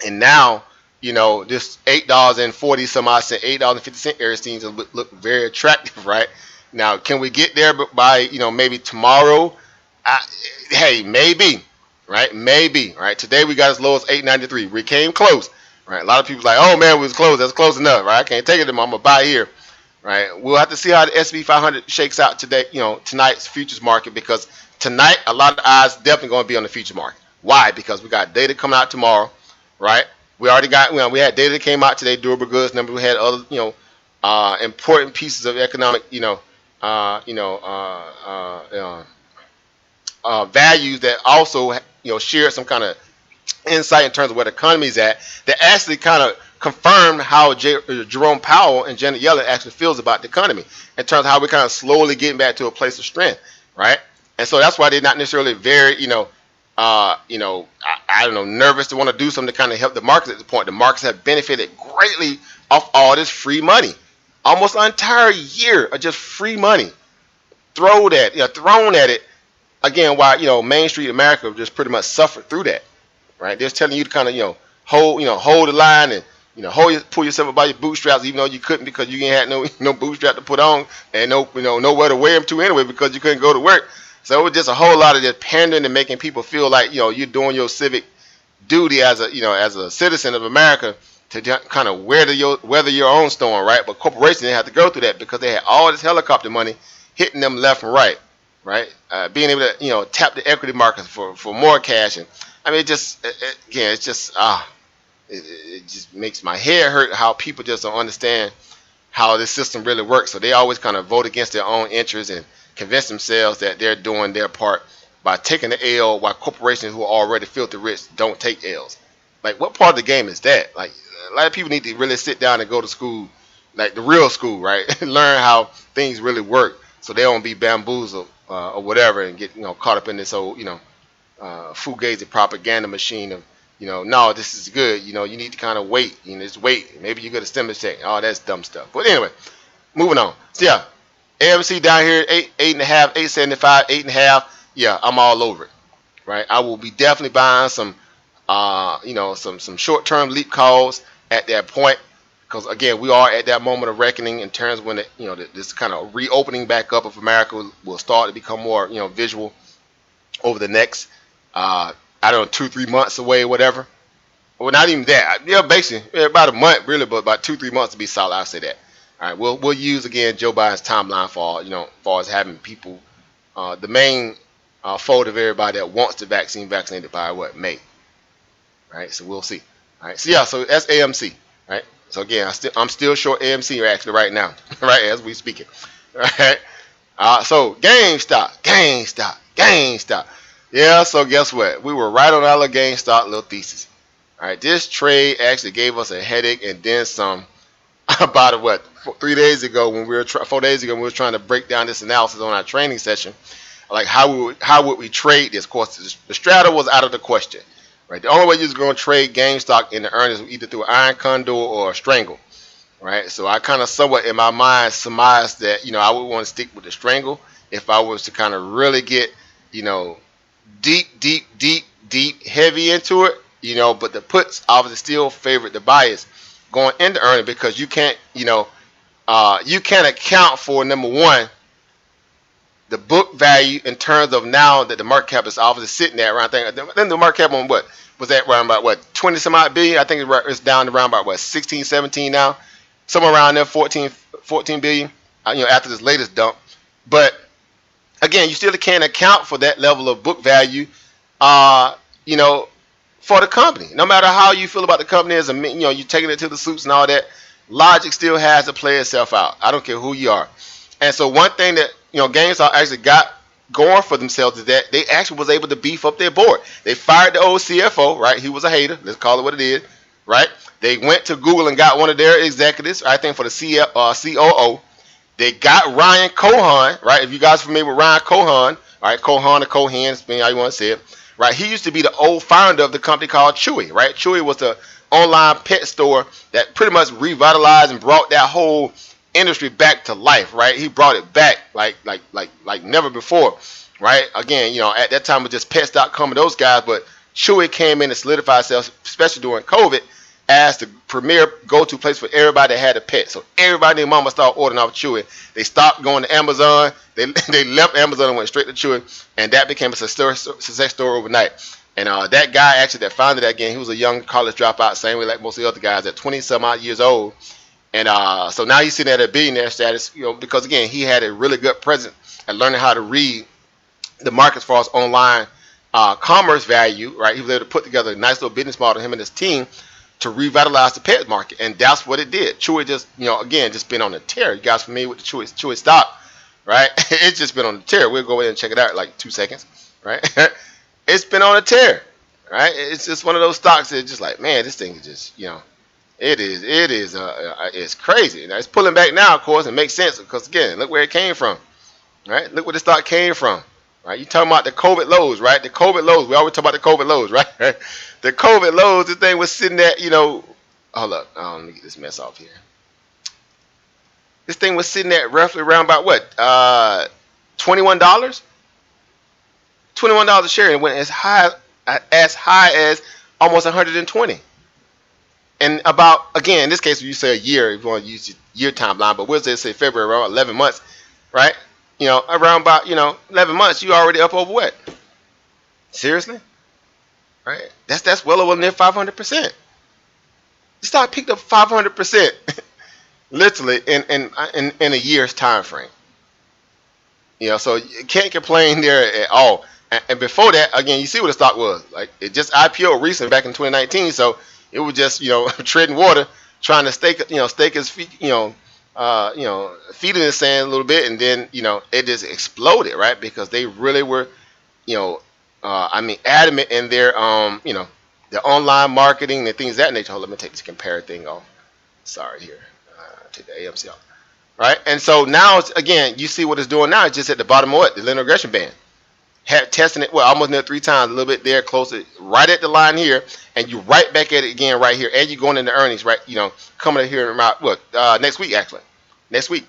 And now, this $8.40 some odd cent, $8.50 area seems to look very attractive, right? Now, can we get there by maybe tomorrow? Hey, maybe, right? Maybe, right? Today we got as low as $8.93. We came close, right? A lot of people like, oh man, we was close. That's close enough, right? I can't take it anymore. I'm gonna buy here, right? We'll have to see how the S&P 500 shakes out today. Tonight's futures market, because tonight a lot of the eyes definitely going to be on the futures market. Why? Because we got data coming out tomorrow, right? We already got, we had data that came out today, durable goods numbers. We had other, important pieces of economic, values that also, share some kind of insight in terms of where the economy is at, that actually kind of confirmed how Jerome Powell and Janet Yellen actually feels about the economy in terms of how we're kind of slowly getting back to a place of strength, right? And so that's why they're not necessarily very, I don't know, nervous to want to do something to kind of help the markets at this point. The markets have benefited greatly off all this free money. Almost an entire year of just free money thrown at it. Again, while Main Street America just pretty much suffered through that, right? They're telling you to kind of hold the line and pull yourself up by your bootstraps, even though you couldn't because you ain't had no bootstrap to put on and nowhere to wear them to anyway because you couldn't go to work. So it was just a whole lot of just pandering and making people feel like you're doing your civic duty as a citizen of America to kind of weather your own storm, right? But corporations didn't have to go through that because they had all this helicopter money hitting them left and right. Being able to tap the equity markets for more cash, and I mean it just makes my head hurt how people just don't understand how this system really works. So they always kind of vote against their own interests and convince themselves that they're doing their part by taking the L, while corporations who are already filthy rich don't take L's. Like, what part of the game is that? Like, a lot of people need to really sit down and go to school, like the real school, right? Learn how things really work, so they don't be bamboozled or whatever and get caught up in this whole fugazi propaganda machine of no, this is good. You need to kind of wait. Just wait. Maybe you get a stimulus check. Oh, that's dumb stuff. But anyway, moving on. So yeah, AMC down here 8.5, 8.75, 8.5. Yeah, I'm all over it. Right. I will be definitely buying some some short-term leap calls at that point, because again, we are at that moment of reckoning in terms of when this kind of reopening back up of America will start to become more visual over the next I don't know, 2-3 months away, whatever. Well, not even that. Yeah, basically about a month, really, but about 2-3 months to be solid. I'll say that. All right, we'll use again Joe Biden's timeline for far as having people, the main fold of everybody that wants the vaccine vaccinated by May. Right, so we'll see. All right, so yeah, so that's AMC. Right, so again, I'm still short AMC actually right now, right as we speak it. Right, so GameStop. Yeah, so guess what? We were right on our little GameStop little thesis. All right, this trade actually gave us a headache and then some. About 4 days ago when we were trying to break down this analysis on our training session, like how would we trade this? Of course, the straddle was out of the question. Right, the only way you're going to trade GameStop in the earnings was either through an iron condor or a strangle. Right, so I kind of somewhat in my mind surmised that I would want to stick with the strangle if I was to kind of really get deep heavy into it. But the puts obviously still favored the buyers going into earning, because you can't account for, number one, the book value in terms of now that the market cap is obviously sitting there around. Then the market cap on what was that around about 20 some odd billion? I think it's down to around about 16, 17 now, somewhere around there, 14 billion. After this latest dump, but again, you still can't account for that level of book value. For the company, no matter how you feel about the company, as you're taking it to the suits and all that, logic still has to play itself out. I don't care who you are. And so one thing that GameStop actually got going for themselves is that they actually was able to beef up their board. They fired the old CFO, right? He was a hater. Let's call it what it is, right? They went to Google and got one of their executives, I think, for the COO. They got Ryan Cohen, right? If you guys are familiar with Ryan Cohen, all right, Cohen or Cohen, depending how you want to say it. Right, he used to be the old founder of the company called Chewy. Right, Chewy was the online pet store that pretty much revitalized and brought that whole industry back to life. Right, he brought it back like never before. Right, again, at that time it was just Pets.com and those guys, but Chewy came in and solidified itself, especially during COVID, as the premier go-to place for everybody that had a pet. So everybody and mama started ordering off Chewy. They stopped going to Amazon. They left Amazon and went straight to Chewy, and that became a success story overnight. And that guy actually that founded that game, he was a young college dropout, same way like most of the other guys at 20-some-odd years old. And so now he's sitting at a billionaire status, because again, he had a really good presence at learning how to read the market as far as online commerce value, right? He was able to put together a nice little business model, him and his team, to revitalize the pet market, and that's what it did. Chewy just, again, just been on a tear. You guys familiar with the Chewy stock, right? It's just been on a tear. We'll go ahead and check it out in like 2 seconds, right? It's been on a tear, right? It's just one of those stocks that's just like, man, this thing is just, it's crazy. Now, it's pulling back now, of course, and makes sense because, again, look where it came from, right? Look where the stock came from, right? You talking about the COVID lows, right? The COVID lows. We always talk about the COVID lows, right? The COVID lows, this thing was sitting at, hold up. Let me get this mess off here. This thing was sitting at roughly around about what? $21? $21 a share, and it went as high as almost 120. And about, again, in this case, you say a year, if you want to use your year timeline, but we'll say February, around 11 months, right? Around about, 11 months, you already up over what? Seriously? Right? That's well over near 500%. The stock picked up 500%, literally in a year's time frame. So you can't complain there at all. And before that, again, you see what the stock was. Like, it just IPO recently back in 2019, so it was just, treading water, trying to stake his feet, feet in the sand a little bit, and then, it just exploded, right? Because they really were, adamant in their, their online marketing and things of that nature. Let me take this compare thing off. Sorry here. Take the AMC off. Right? And so now, again, you see what it's doing now. It's just at the bottom of what? The linear regression band. Testing it, almost near 3 times, a little bit there, closer, right at the line here, and you right back at it again right here, and you're going into earnings, right? Coming in here in about, next week, actually. Next week.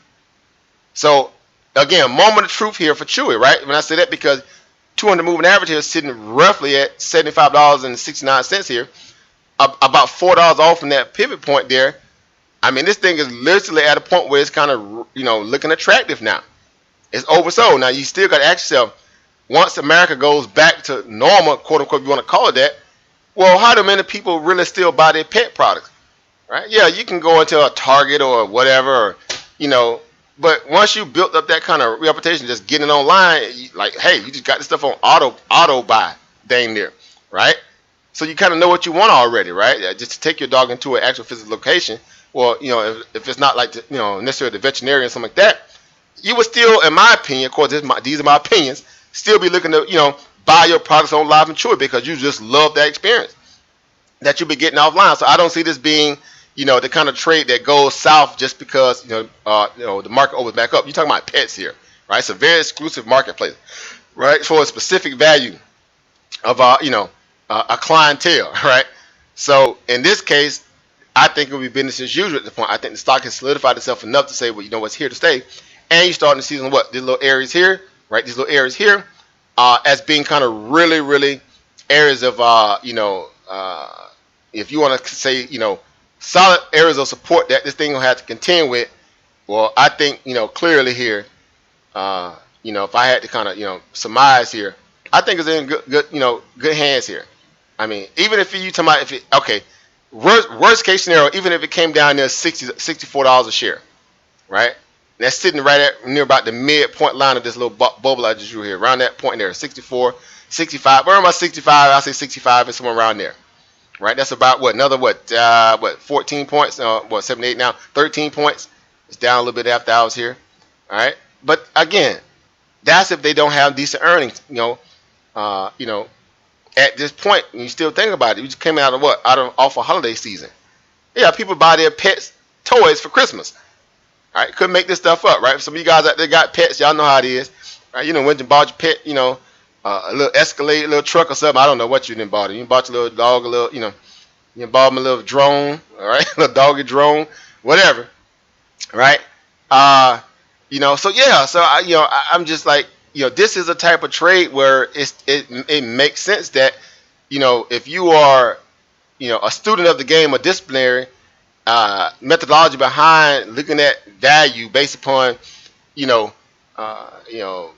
So, again, moment of truth here for Chewy, right? When I say that, because 200 moving average here is sitting roughly at $75.69 here, about $4 off from that pivot point there. I mean, this thing is literally at a point where it's kind of, looking attractive now. It's oversold. Now, you still got to ask yourself, once America goes back to normal, quote unquote, if you want to call it that, well, how do many people really still buy their pet products, right? Yeah, you can go into a Target or whatever, but once you built up that kind of reputation, just getting online, like, hey, you just got this stuff on auto buy, dang near, right? So you kind of know what you want already, right? Just to take your dog into an actual physical location. Well, if it's not like, necessarily the veterinarian or something like that, you would still, in my opinion, of course, these are my opinions, still be looking to, buy your products on Live and Chewy because you just love that experience that you'll be getting offline. So I don't see this being, the kind of trade that goes south just because, the market opens back up. You're talking about pets here, right? It's a very exclusive marketplace, right? For a specific value of, a clientele, right? So in this case, I think it will be business as usual at the point. I think the stock has solidified itself enough to say, well, what's here to stay. And you're starting to see what? These little areas here, right? These little areas here as being kind of really, really areas of, if you want to say, solid areas of support that this thing will have to contend with. Well, I think, clearly here, if I had to kind of, surmise here, I think it's in good hands here. I mean, even if you talking about, worst case scenario, even if it came down there $64 a share, right? That's sitting right at near about the midpoint line of this little bubble I just drew here, around that point there, 64, 65. Where am I? 65? I'll say 65 is somewhere around there, right? That's about another 14 points? 78 now, 13 points. It's down a little bit after hours here, all right? But again, that's if they don't have decent earnings, at this point. And you still think about it. You just came out of off a holiday season. Yeah, people buy their pets toys for Christmas. All right, couldn't make this stuff up, right? Some of you guys out there got pets, y'all know how it is. Right? Went and bought your pet, a little Escalade, a little truck or something. I don't know what you didn't bought it. You bought your little dog a little, you bought him a little drone, all right, a little doggy drone, whatever, right? So yeah, so I'm just like, this is a type of trade where it makes sense that, if you are a student of the game, a disciplinary methodology behind looking at value based upon, you know, uh, you know,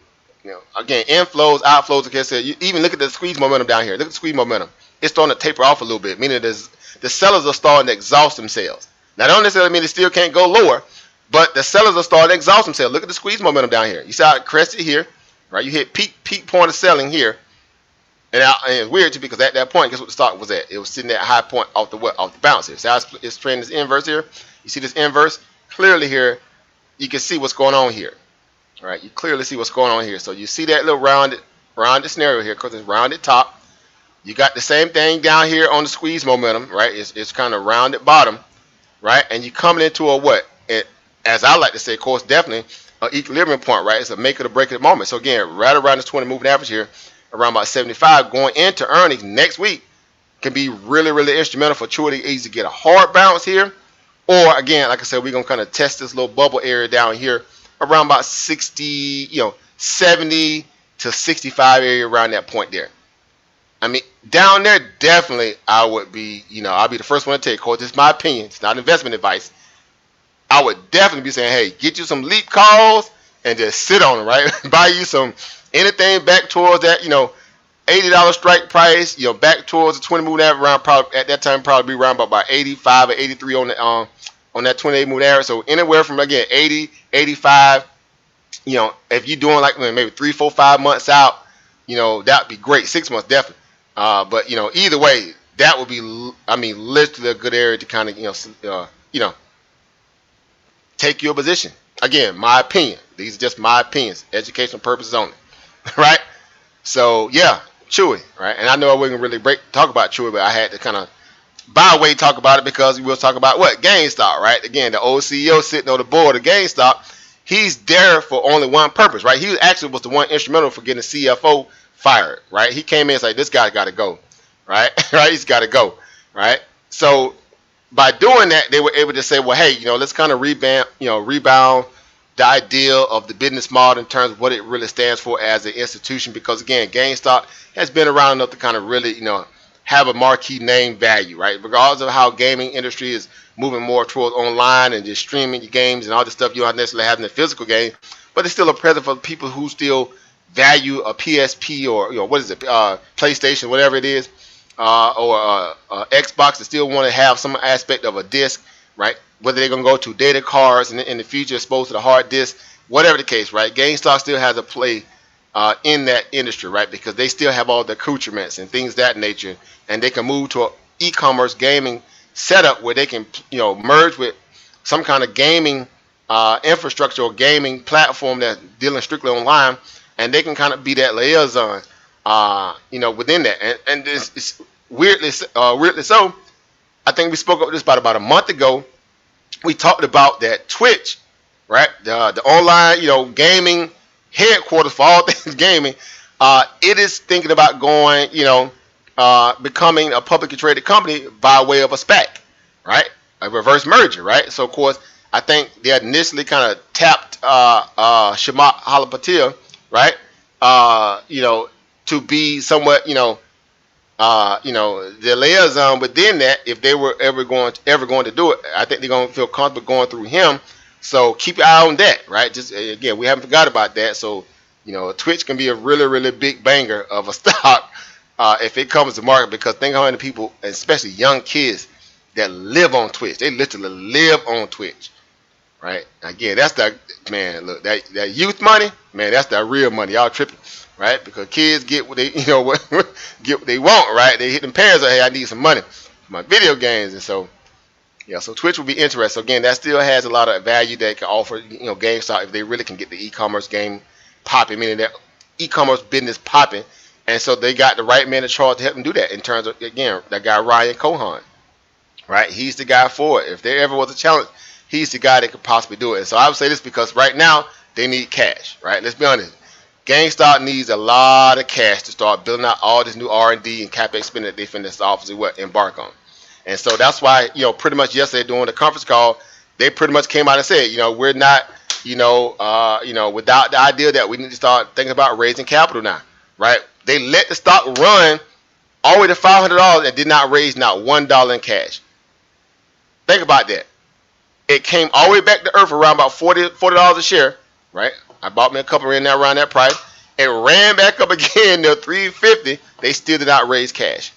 again, inflows, outflows. Like I said, you even look at the squeeze momentum down here. Look at the squeeze momentum. It's starting to taper off a little bit, meaning the sellers are starting to exhaust themselves. Now, that don't necessarily mean they still can't go lower, but the sellers are starting to exhaust themselves. Look at the squeeze momentum down here. You see how it crested here, right? You hit peak point of selling here, and it's weird too because at that point, guess what the stock was at? It was sitting at a high point off the bounce here. See how it's trending this inverse here? You see this inverse clearly here. You can see what's going on here. All right, you clearly see what's going on here. So you see that little rounded scenario here because it's rounded top. You got the same thing down here on the squeeze momentum, right? It's kind of rounded bottom, right? And you coming into a what? As I like to say, of course, definitely an equilibrium point, right? It's a make it or break it moment. So again, right around this 20 moving average here, around about 75, going into earnings next week can be really, really instrumental for Choppy to either get a hard bounce here, or again, like I said, we're gonna kind of test this little bubble area down here around about 60, 70 to 65 area around that point there. I mean, down there, definitely I would be, I'll be the first one to take, of course, this is my opinion. It's not investment advice. I would definitely be saying, hey, get you some leap calls and just sit on them, right? Buy you some anything back towards that, $80 strike price, back towards the 20 moving average around probably at that time probably be around about 85 or 83 on that 28 moving average. So anywhere from again 80, 85, if you're doing like maybe 3, 4, 5 months out, that'd be great. 6 months definitely. But either way, that would be, literally a good area to kind of take your position. Again, my opinion. These are just my opinions, educational purposes only, right? So yeah, Choppy, right? And I know I wasn't really talk about Choppy, but I had to kind of by way talk about it because we will talk about what? GameStop, right? Again, the old CEO sitting on the board of GameStop, he's there for only one purpose, right? He actually was the one instrumental for getting the CFO fired, right? He came in and said, this guy got to go, right? Right? He's got to go, right? So by doing that, they were able to say, well, hey, let's kind of rebound the idea of the business model in terms of what it really stands for as an institution. Because again, GameStop has been around enough to kind of really, have a marquee name value, right? Regardless of how gaming industry is moving more towards online and just streaming your games and all the stuff you don't necessarily have in the physical game, but it's still a present for people who still value a PSP or PlayStation, whatever it is, or Xbox, that still want to have some aspect of a disc, right? Whether they're gonna go to data cards in the future, exposed to the hard disk, whatever the case, right? GameStop still has a play in that industry, right? Because they still have all the accoutrements and things of that nature, and they can move to an e-commerce gaming setup where they can, merge with some kind of gaming infrastructure or gaming platform that's dealing strictly online, and they can kind of be that liaison, within that. And it's weirdly so. I think we spoke about this about a month ago. We talked about that Twitch, right? The online, gaming headquarters for all things gaming. It is thinking about going, becoming a publicly traded company by way of a SPAC, right? A reverse merger, right? So of course, I think they initially kind of tapped Shamat Halapatia, right? To be somewhat, the liaison within that. If they were ever going to do it, I think they're going to feel comfortable going through him. So keep your eye on that, right? Just again, we haven't forgot about that. So Twitch can be a really, really big banger of a stock if it comes to market, because think how many people, especially young kids, that live on Twitch. They literally live on Twitch, right? Again, that's that, man. Look, that youth money, man. That's that real money. Y'all tripping, right? Because kids get what they, get what they want, right? They hit them parents, hey, I need some money for my video games, and so. Yeah, so Twitch will be interesting. So again, that still has a lot of value that it can offer, GameStop, if they really can get the e-commerce game popping, meaning that e-commerce business popping. And so they got the right man in charge to help them do that in terms of, again, that guy Ryan Cohen, right? He's the guy for it. If there ever was a challenge, he's the guy that could possibly do it. And so I would say this because right now they need cash, right? Let's be honest. GameStop needs a lot of cash to start building out all this new R&D and CapEx spending that they finna obviously embark on. And so that's why, pretty much yesterday during the conference call, they pretty much came out and said, we're not, without the idea that we need to start thinking about raising capital now, right? They let the stock run all the way to $500 and did not raise not $1 in cash. Think about that. It came all the way back to earth around about $40 a share, right? I bought me a couple in there around that price. It ran back up again to $350. They still did not raise cash,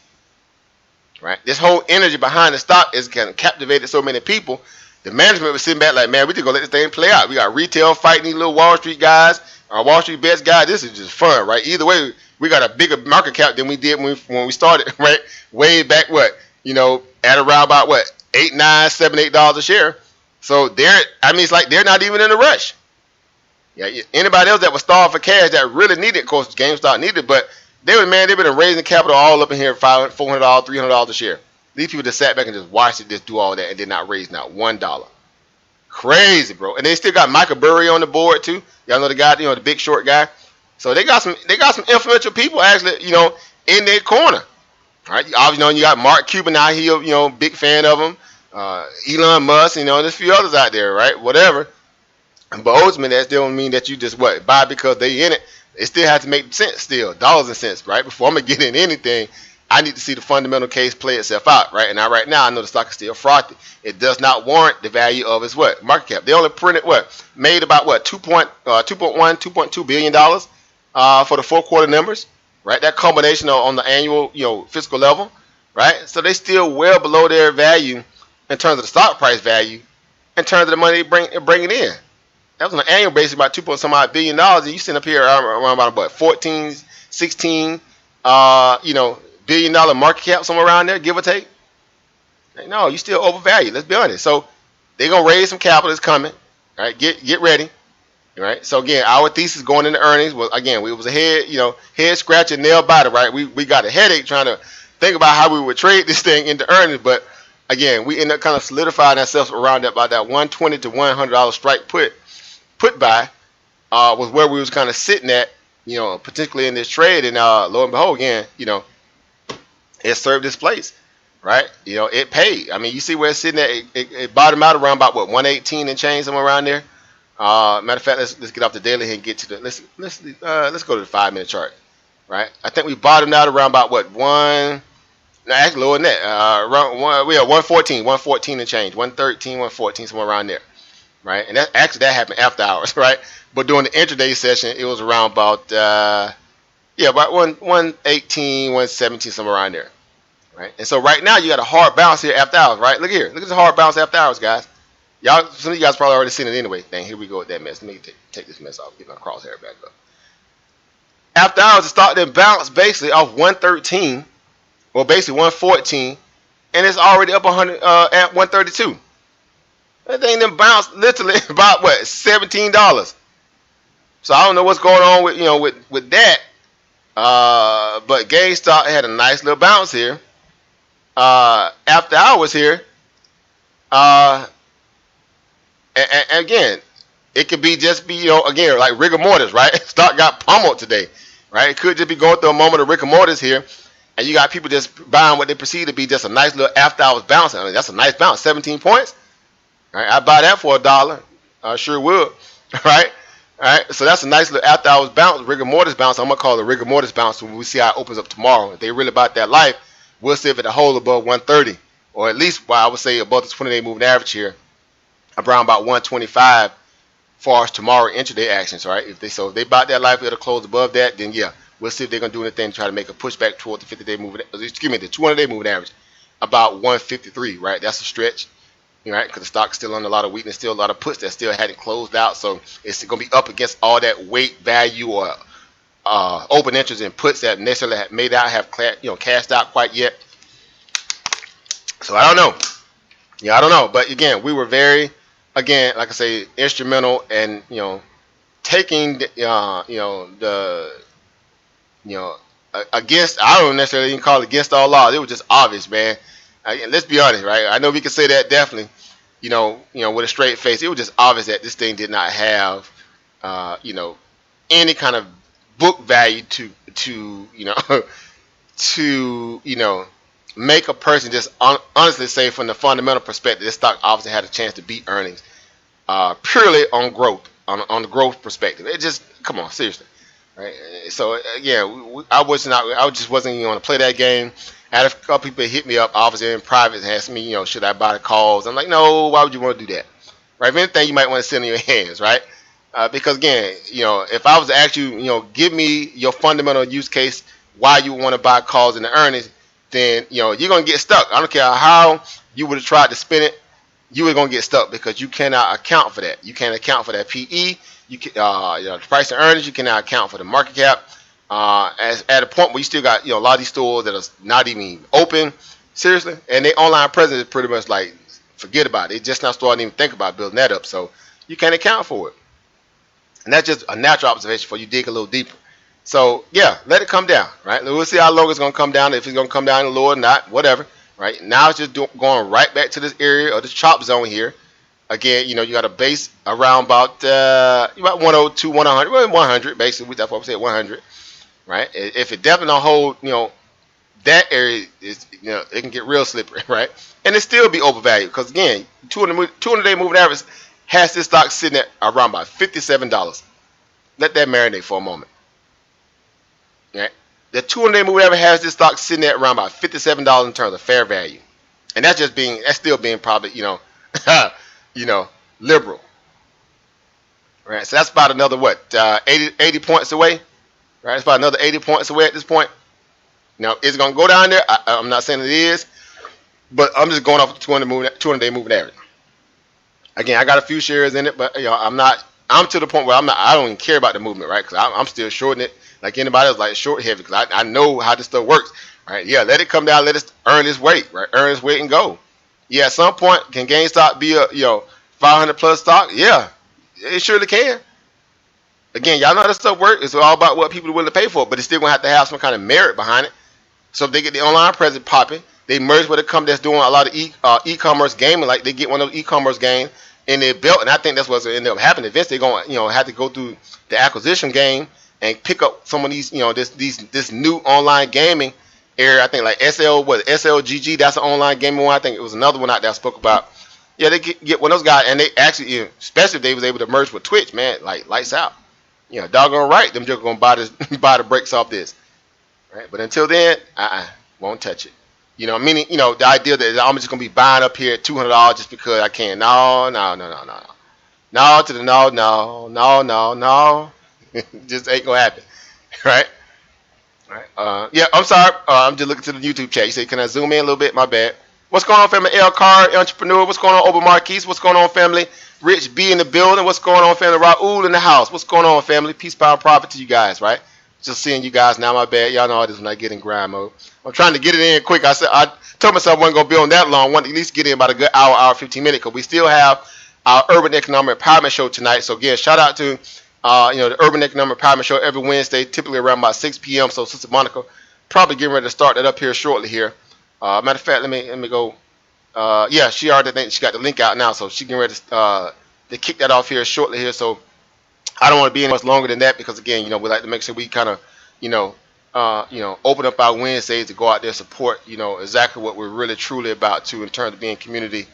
right? This whole energy behind the stock is kind of captivated so many people. The management was sitting back like, man, we just gonna let this thing play out. We got retail fighting these little Wall Street guys, our Wall Street bets guys. This is just fun, right? Either way, we got a bigger market cap than we did when we started, right? Way back, at around about $8, $9, $7, $8 a share. So it's like they're not even in a rush. Yeah, anybody else that was starved for cash that really needed, of course, GameStop needed, but they've been raising capital all up in here, $400, $300 a share. These people just sat back and just watched it just do all that and did not raise not $1. Crazy, bro. And they still got Michael Burry on the board too. Y'all know the guy, the big short guy. So they got some influential people actually, in their corner. All right, obviously, you got Mark Cuban out here, big fan of him. Elon Musk, there's a few others out there, right? Whatever. But ultimately, that still don't mean that you just buy because they in it. It still has to make sense still, dollars and cents, right? Before I'm gonna get in anything, I need to see the fundamental case play itself out, right? And right now, I know the stock is still frothy. It does not warrant the value of its market cap. They only printed made about $2.2 billion for the 4 quarter numbers, right? That combination on the annual fiscal level, right? So they still well below their value in terms of the stock price value, in terms of the money they bringing in. That was on an annual basis about $2.some billion, and you sitting up here around about 14, 16, $billion market cap, somewhere around there, give or take. No, you still overvalued. Let's be honest. So they're gonna raise some capital. It's coming. Right? Get ready. Right. So again, our thesis going into earnings was we was a head scratching, nail biter. Right. We got a headache trying to think about how we would trade this thing into earnings, but again, we ended up kind of solidifying ourselves around about that $120 to $100 strike put buy was where we was kind of sitting at, particularly in this trade, and lo and behold, again, it served its place, right? It paid. I mean, you see where it's sitting at. It bottomed out around about 118 and change, somewhere around there. Matter of fact, let's get off the daily here and get to the let's go to the 5-minute chart, right? I think we bottomed out around about actually lower than that, around 114 and change, 113, 114, somewhere around there. Right, and that happened after hours, right? But during the intraday session, it was around about about 118, 117, somewhere around there, right? And so right now you got a hard bounce here after hours, right? Look here, look at the hard bounce after hours, guys. Some of you guys probably already seen it anyway. Dang, here we go with that mess. Let me take this mess off, get my crosshair back up. After hours, it started to bounce basically off 113, or basically 114, and it's already up 100 at 132. That thing then bounced literally about $17. So I don't know what's going on with that. But GameStop had a nice little bounce here. After hours here. And again, it could be again, like rigor mortis, right? Stock got pummeled today, right? It could just be going through a moment of rigor mortis here. And you got people just buying what they perceive to be just a nice little after hours bounce. I mean, that's a nice bounce, 17 points. Right, I buy that for $1. I sure would. Right? All right. So that's a nice little after hours bounce, rigor mortis bounce. I'm gonna call it a rigor mortis bounce when we see how it opens up tomorrow. If they really about that life, we'll see if it hold above 130, or at least I would say above the 20-day moving average here, around about 125 far as tomorrow intraday actions. Right? If they about that life, it'll close above that. Then we'll see if they're gonna do anything to try to make a pushback toward the 50-day moving. The 200-day moving average, about 153. Right? That's a stretch. Right, because the stock's still under a lot of weakness, still a lot of puts that still hadn't closed out, so it's going to be up against all that weight value or open interest in puts that necessarily have cashed out quite yet. So I don't know. I don't know. But again, we were very, like I say, instrumental in taking against. I don't necessarily even call it against all laws. It was just obvious, man. Let's be honest, right? I know we can say that definitely, with a straight face. It was just obvious that this thing did not have, any kind of book value to make a person just honestly say from the fundamental perspective, this stock obviously had a chance to beat earnings, purely on growth, on the growth perspective. It just, come on, seriously. right? So yeah, I just wasn't even going to play that game. I had a couple people hit me up, obviously in private, and asked me, should I buy the calls? I'm like, no, why would you want to do that? Right? If anything, you might want to sit in your hands, right? Because again, if I was to ask you, give me your fundamental use case why you want to buy calls in the earnings, then you're gonna get stuck. I don't care how you would have tried to spin it, you were gonna get stuck because you cannot account for that. You can't account for that PE. You can, the price of earnings. You cannot account for the market cap. As at a point where you still got a lot of these stores that are not even open, seriously, and their online presence is pretty much like forget about it. It's just not starting to even think about building that up. So you can't account for it, and that's just a natural observation for you dig a little deeper. So yeah, let it come down, right? We'll see how long it's gonna come down. If it's gonna come down a little or not, whatever. Right now, it's just going right back to this area of this chop zone here. Again, you got a base around about 102, 100, well, 100 basically. That's what we said, 100. Right? If it definitely don't hold, that area is, it can get real slippery, right? And it still be overvalued because again, 200-day moving average has this stock sitting at around about $57. Let that marinate for a moment. Right? The 200-day moving average has this stock sitting at around about $57 in terms of fair value, and that's still being probably liberal, right? So that's about another 80 points away, right? It's about another 80 points away at this point. Now it's gonna go down there. I'm not saying it is, but I'm just going off the 200-day moving average. Again, I got a few shares in it, but I'm to the point where I don't even care about the movement, right? Because I'm still shorting it like anybody else, like short heavy, because I know how this stuff works, right? Yeah, let it come down, let it earn its weight, right? Earn its weight and go. Yeah, at some point, can GameStop be a 500 plus stock? Yeah, it surely can. Again, y'all know how this stuff works. It's all about what people are willing to pay for, but it's still gonna have to have some kind of merit behind it. So if they get the online presence popping, they merge with a company that's doing a lot of e-commerce gaming, like they get one of those e-commerce games in their belt, and I think that's what's gonna end up happening. Eventually, they're gonna have to go through the acquisition game and pick up some of these, this new online gaming area. I think like SLGG, that's an online gaming one. I think it was another one out there I spoke about. Yeah, they get one of those guys, and they actually, especially if they was able to merge with Twitch, man, like lights out. Doggone right, them just gonna buy the brakes off this, right? But until then, won't touch it. Meaning, the idea that I'm just gonna be buying up here at $200 just because I can. No, to the no. Just ain't gonna happen, right? Yeah, I'm sorry. I'm just looking to the YouTube chat. You say, can I zoom in a little bit? My bad. What's going on, family? L Card, entrepreneur. What's going on, Ober Marquise? What's going on, family? Rich B in the building. What's going on, family? Raul in the house. What's going on, family? Peace, power, and profit to you guys, right? Just seeing you guys now. My bad. Y'all know how this when I get in grind mode. I'm trying to get it in quick. I told myself I wasn't gonna be on that long. I want to at least get in about a good hour, 15 minutes, because we still have our Urban Economic Empowerment Show tonight. So again, shout out to the Urban Economic Empowerment Show every Wednesday, typically around about 6 p.m. So Sister Monica probably getting ready to start that up here shortly here. Matter of fact, let me go. Yeah, she already think she got the link out now, so she getting ready to kick that off here shortly here. So I don't want to be any much longer than that because again, we like to make sure we kind of, open up our Wednesdays to go out there support, exactly what we're really truly about to in terms of being community,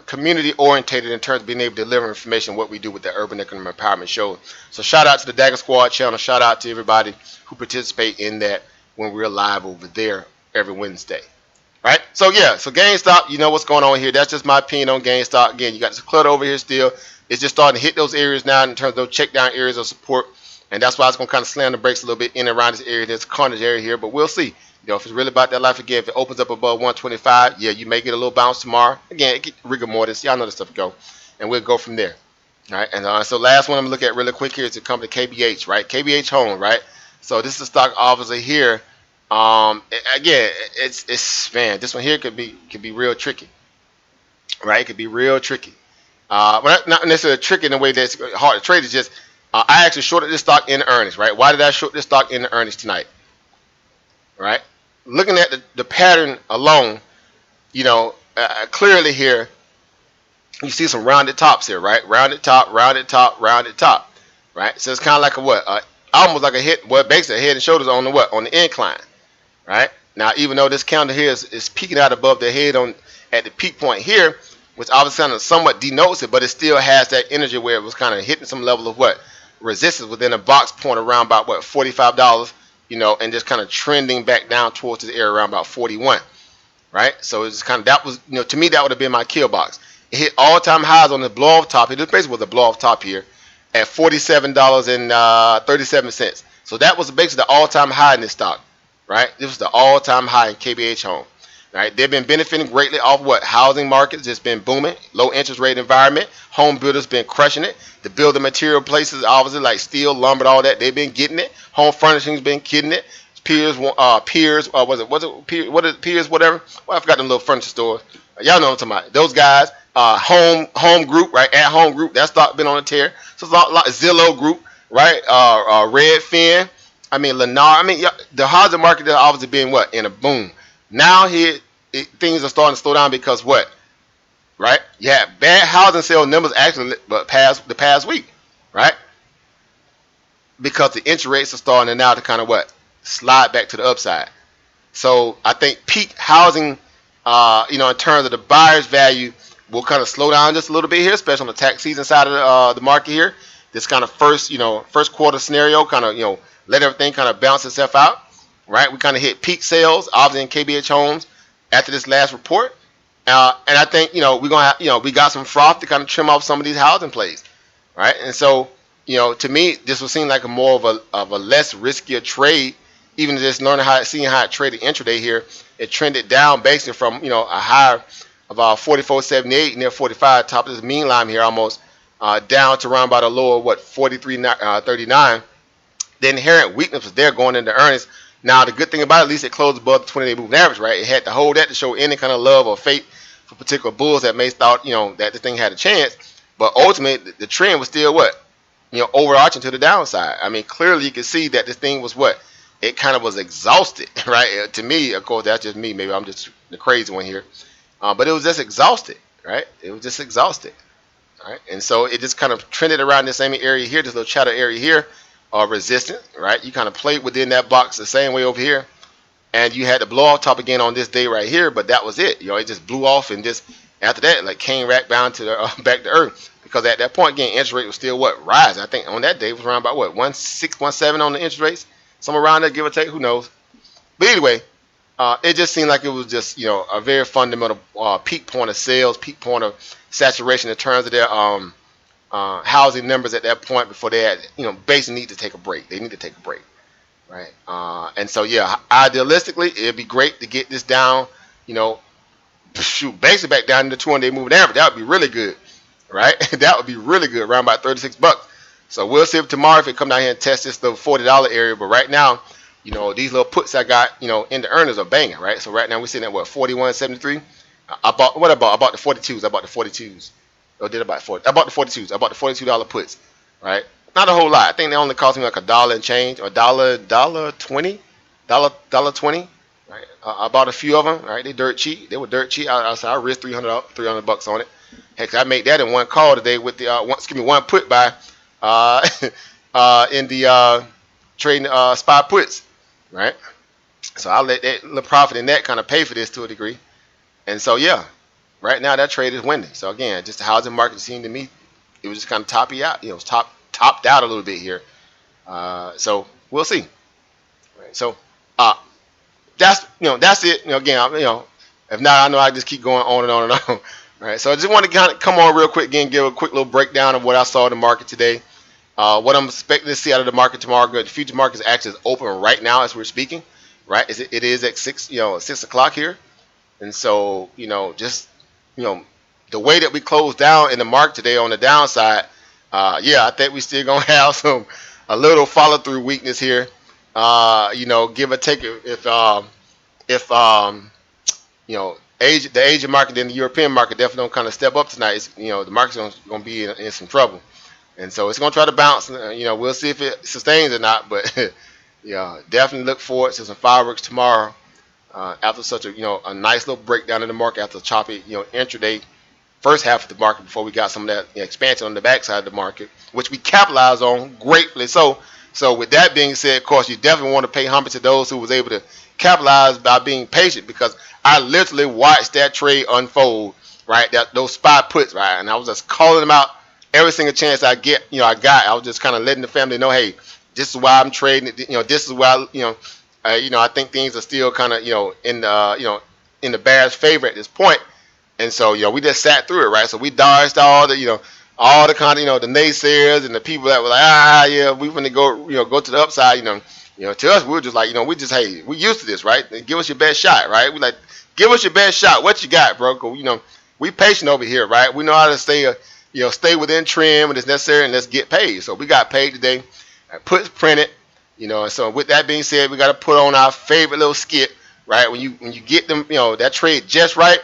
community orientated in terms of being able to deliver information what we do with the Urban Economic Empowerment Show. So shout out to the Dagger Squad channel. Shout out to everybody who participate in that when we're live over there every Wednesday. Right? So yeah, so GameStop, you know what's going on here. That's just my opinion on GameStop. Again, you got this clutter over here still. It's just starting to hit those areas now in terms of those check down areas of support. And that's why it's going to kind of slam the brakes a little bit in and around this area, this carnage area here. But we'll see. If it's really about that life again, if it opens up above 125, yeah, you may get a little bounce tomorrow. Again, it get rigor mortis. Y'all know this stuff go. And we'll go from there. All right. And so last one I'm going to look at really quick here is the company KBH, right? KBH Home, right? So this is a stock obviously here. Again, it's man, this one here could be real tricky, right? It could be real tricky. But not necessarily tricky in a way that's hard to trade. It's just I actually shorted this stock in the earnings, right? Why did I short this stock in the earnings tonight? Right? Looking at the pattern alone, clearly here, you see some rounded tops here, right? Rounded top, rounded top, rounded top, right? So it's kind of like a almost like a hit, basically a head and shoulders on the on the incline. Right now, even though this candle here is peaking out above the head at the peak point here, which obviously kind of somewhat denotes it, but it still has that energy where it was kind of hitting some level of what resistance within a box point around about what $45, and just kind of trending back down towards the area around about 41, right? So it's kind of, that was, to me, that would have been my kill box. It hit all-time highs on the blow-off top. It basically was a blow-off top here at $47.37. So that was basically the all-time high in this stock, right? This was the all-time high in KBH Home, right? They've been benefiting greatly off what? Housing markets just been booming, low interest rate environment, home builders been crushing it. The building material places, obviously like steel, lumber, all that, they've been getting it. Home furnishing's been getting it. Piers, whatever. Well, I forgot them little furniture stores. Y'all know what I'm talking about. Those guys. Home Group, right? At Home Group, that stock been on a tear. So it's a lot Zillow Group, right? Redfin. I mean, Lennar. I mean, the housing market has obviously been what? In a boom. Now here, things are starting to slow down because what? Right? You had bad housing sale numbers actually the past week, right? Because the interest rates are starting to now to kind of what? Slide back to the upside. So I think peak housing, in terms of the buyer's value, will kind of slow down just a little bit here, especially on the tax season side of the market here. This kind of first quarter scenario, kind of, let everything kind of bounce itself out, right? We kind of hit peak sales, obviously in KBH Homes after this last report. And I think, we're going to have, we got some froth to kind of trim off some of these housing plays, right? And so, to me, this will seem like a more of a less riskier trade, even just seeing how it traded intraday here. It trended down basically from, a higher of 44.78 near 45, top of this mean line here almost, down to around about a lower, 43.39. The inherent weakness was there going into earnings. Now, the good thing about it, at least it closed above the 20-day moving average, right? It had to hold that to show any kind of love or fate for particular bulls that may thought, that the thing had a chance. But ultimately, the trend was still what? Overarching to the downside. I mean, clearly you can see that this thing was what? It kind of was exhausted, right? To me, of course, that's just me. Maybe I'm just the crazy one here. But it was just exhausted, right? It was just exhausted, right? And so it just kind of trended around this same area here, this little shadow area here, resistant, right? You kind of played within that box the same way over here, and you had the blow off top again on this day right here, but that was it. It just blew off, and just after that, like came right down to the, back to earth, because at that point, again, interest rate was still what? Rising. I think on that day it was around about what? 1.6, 1.7 on the interest rates, somewhere around there, give or take. Who knows? But anyway. It just seemed like it was just, a very fundamental peak point of sales, peak point of saturation in terms of their housing numbers at that point before they had, basically need to take a break. They need to take a break, right? And so, yeah, idealistically, it'd be great to get this down, basically back down to the 200-day moving average. That would be really good, right? That would be really good, around about $36. So we'll see if tomorrow if it come down here and test this little $40 area. But right now, these little puts I got, in the earnings are banging, right? So right now we're sitting at what, 41.73. I bought the 42s. I bought the 42s. Or did I buy 40? I bought the 42s. I bought the $42 puts, right? Not a whole lot. I think they only cost me like $1 and change, or $1.20, $1.20, right? I bought a few of them, right? They dirt cheap. They were dirt cheap. I risked $300 on it. Heck, I made that in one call today with the one put by in the trading spot puts. Right, so I'll let that little profit in that kind of pay for this to a degree, and so yeah, right now that trade is winning. So again, just the housing market seemed to me it was just kind of toppy out, it was topped out a little bit here. So we'll see. Right, so that's it. Again, if not, I know I just keep going on and on and on. Right, so I just want to kind of come on real quick again, give a quick little breakdown of what I saw in the market today. What I'm expecting to see out of the market tomorrow. The future market is actually open right now as we're speaking, right? It is at 6 o'clock here, and so just the way that we closed down in the market today on the downside, I think we still gonna have a little follow through weakness here. Give or take if the Asian market and the European market definitely don't kind of step up tonight. The market's gonna be in some trouble. And so it's going to try to bounce. We'll see if it sustains or not. But, definitely look forward to some fireworks tomorrow after such a nice little breakdown in the market after choppy, intraday first half of the market before we got some of that expansion on the backside of the market, which we capitalized on gratefully so. So with that being said, of course, you definitely want to pay homage to those who was able to capitalize by being patient, because I literally watched that trade unfold right? Those spot puts, right? And I was just calling them out every single chance I get. I was just kind of letting the family know, hey, this is why I'm trading. This is why I think things are still kind of in the in the bear's favor at this point. And so we just sat through it, right? So we dodged all the all the kind of the naysayers and the people that were like, yeah, we want to go to the upside. To us, we were just like, hey, we used to this, right? Give us your best shot, right? We like, give us your best shot. What you got, bro? We patient over here, right? We know how to stay within trend when it's necessary, and let's get paid. So we got paid today. Puts printed, and so with that being said, we got to put on our favorite little skit, right? When you get them, that trade just right,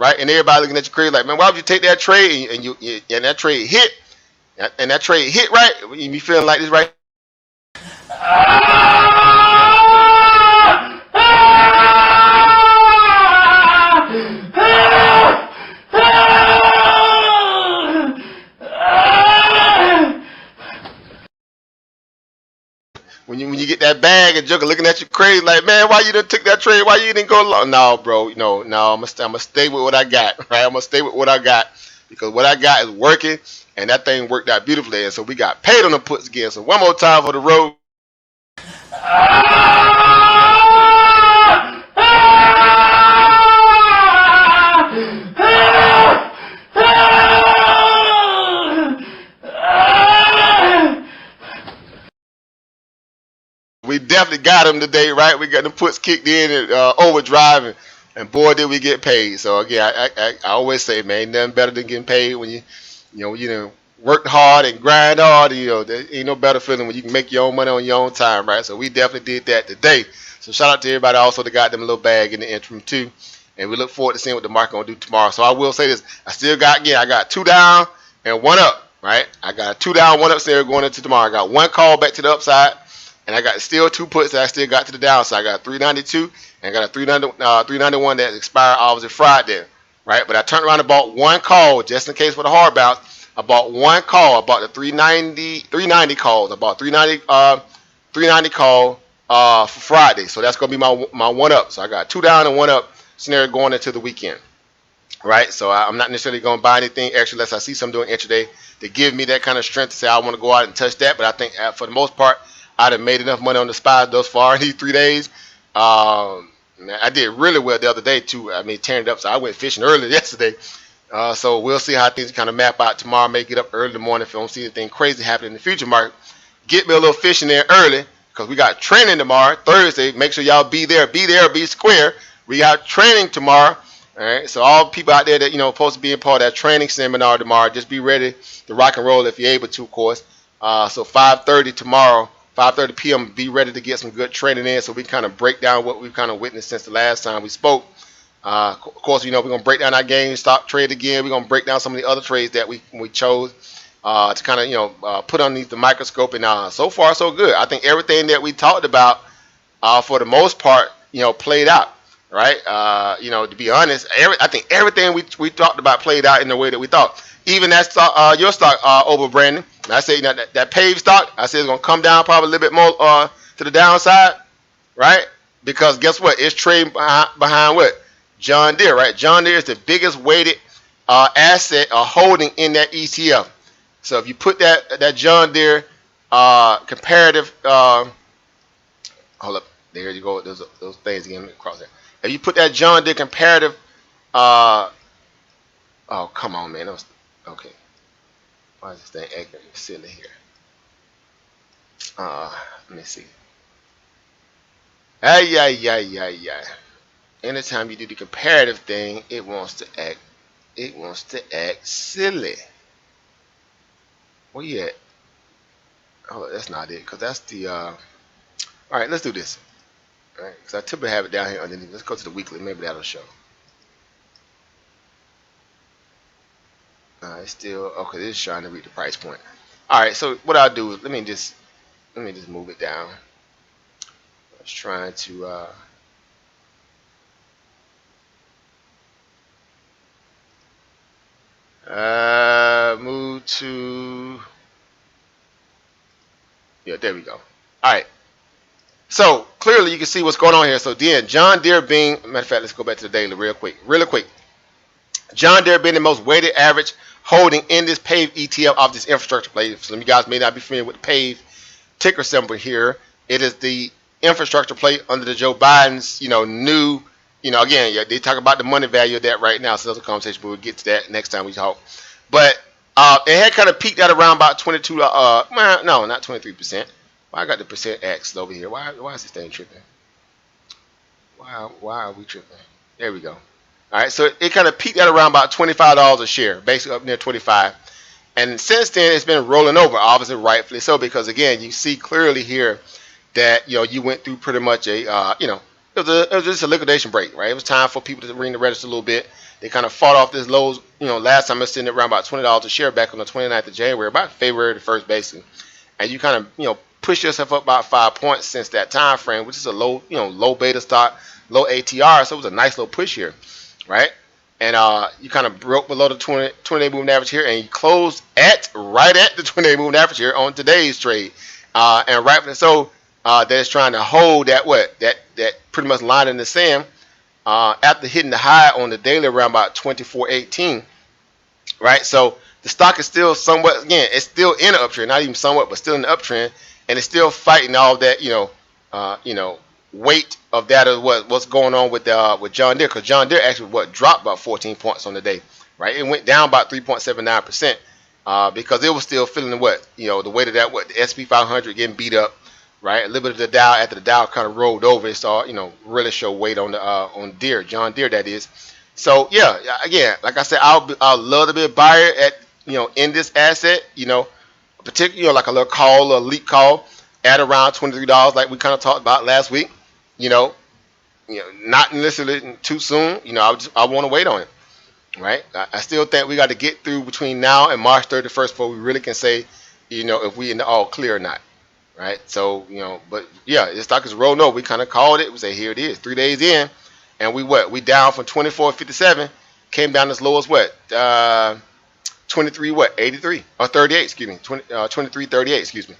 and everybody looking at your trade like, man, why would you take that trade and that trade hit, and that trade hit right? You be feeling like this, right? When you get that bag and Joker looking at you crazy like, man, why you didn't took that trade? Why you didn't go long? No, bro, no, I'm gonna stay with what I got, right? I'm gonna stay with what I got because what I got is working, and that thing worked out beautifully. And so we got paid on the puts again. So one more time for the road. We definitely got him today, right? We got the puts kicked in and overdrive, and boy, did we get paid. So again, I always say, man, ain't nothing better than getting paid when you worked hard and grind hard. There ain't no better feeling when you can make your own money on your own time, right? So we definitely did that today. So shout out to everybody also that got them a little bag in the interim too, and we look forward to seeing what the market gonna do tomorrow. So I will say this: I got 2 down and 1 up, right? I got 2 down, 1 up scenario going into tomorrow. I got 1 call back to the upside. And I got still 2 puts that I still got to the downside. I got 392 and I got a 391 that expired obviously Friday, right? But I turned around and bought 1 call just in case for the hard bounce. I bought 1 call. I bought the 390 calls. I bought 390 call for Friday. So that's gonna be my 1 up. So I got 2 down and 1 up scenario going into the weekend, right? So I'm not necessarily gonna buy anything extra unless I see something doing intraday to give me that kind of strength to say I want to go out and touch that. But I think for the most part, I'd have made enough money on the spies thus far in these 3 days. I did really well the other day too. I mean, tearing it up. So I went fishing early yesterday. So we'll see how things kind of map out tomorrow. May get up early in the morning if I don't see anything crazy happening in the future market. Get me a little fishing there early because we got training tomorrow, Thursday. Make sure y'all be there, be square. We got training tomorrow. All right. So all people out there that supposed to be a part of that training seminar tomorrow, just be ready to rock and roll if you're able to, of course. So 5:30 tomorrow. 5:30 p.m. Be ready to get some good training in so we kind of break down what we've kind of witnessed since the last time we spoke. Of course, we're going to break down our GameStop trade again. We're going to break down some of the other trades that we chose to kind of, put underneath the microscope. And so far, so good. I think everything that we talked about, for the most part, played out, right? To be honest, I think everything we talked about played out in the way that we thought. Even that stock, your stock, over Brandon. I say that paved stock, I said it's gonna come down probably a little bit more to the downside, right? Because guess what? It's trading behind what? John Deere, right? John Deere is the biggest weighted asset or holding in that ETF. So if you put that John Deere comparative, hold up, there you go. Those things again across there. If you put that John Deere comparative, oh come on, man, that was okay. Why is this thing acting silly here? Let me see. Yeah. Anytime you do the comparative thing, it wants to act silly. Where you at? Oh, that's not it, because that's the all right, let's do this. All right, because I typically have it down here underneath. Let's go to the weekly, maybe that'll show. It's still okay. This is trying to read the price point. All right. So what I'll do is let me just move it down. I was trying to move to there we go. All right. So clearly you can see what's going on here. So then John Deere being matter of fact, let's go back to the daily really quick. John Deere being the most weighted average holding in this PAVE ETF of this infrastructure play. Some of you guys may not be familiar with the PAVE ticker symbol here. It is the infrastructure play under the Joe Biden's, new, again, yeah, they talk about the money value of that right now. So that's a conversation, but we'll get to that next time we talk. But it had kind of peaked at around about 22, no, not 23%. Why I got the percent X over here? Why is this thing tripping? Why are we tripping? There we go. All right, so it kind of peaked at around about $25 a share, basically up near 25. And since then, it's been rolling over, obviously rightfully so, because again, you see clearly here that you went through pretty much a it was just a liquidation break, right? It was time for people to ring the register a little bit. They kind of fought off this lows. Last time it was sitting at around about $20 a share back on the 29th of January, about February the 1st, basically. And you kind of push yourself up about 5 points since that time frame, which is a low low beta stock, low ATR, so it was a nice little push here. Right, and you kind of broke below the 20-day moving average here, and you closed right at the 20-day moving average here on today's trade, and rightfully so. That is trying to hold that that pretty much line in the sand after hitting the high on the daily around about 24.18. Right, so the stock is still somewhat, again, it's still in an uptrend, not even somewhat, but still in the uptrend, and it's still fighting all that weight of that of what's going on with John Deere, because John Deere actually dropped about 14 points on the day, right? It went down about 3.79% because it was still feeling the weight of that the SP 500 getting beat up, right? A little bit of the Dow after the Dow kind of rolled over, it started really show weight on the on Deere, John Deere, that is. So yeah, again, like I said, I'll love to be a buyer at in this asset, particularly like a little call, a leap call at around $23, like we kind of talked about last week. Not necessarily too soon. I want to wait on it, right? I still think we got to get through between now and March 31st before we really can say, if we in the all clear or not, right? So, but yeah, the stock is rolling over. We kind of called it. We say here it is, 3 days in, and we down from 24.57, came down as low as 83 or 38, excuse me, 23.38, excuse me,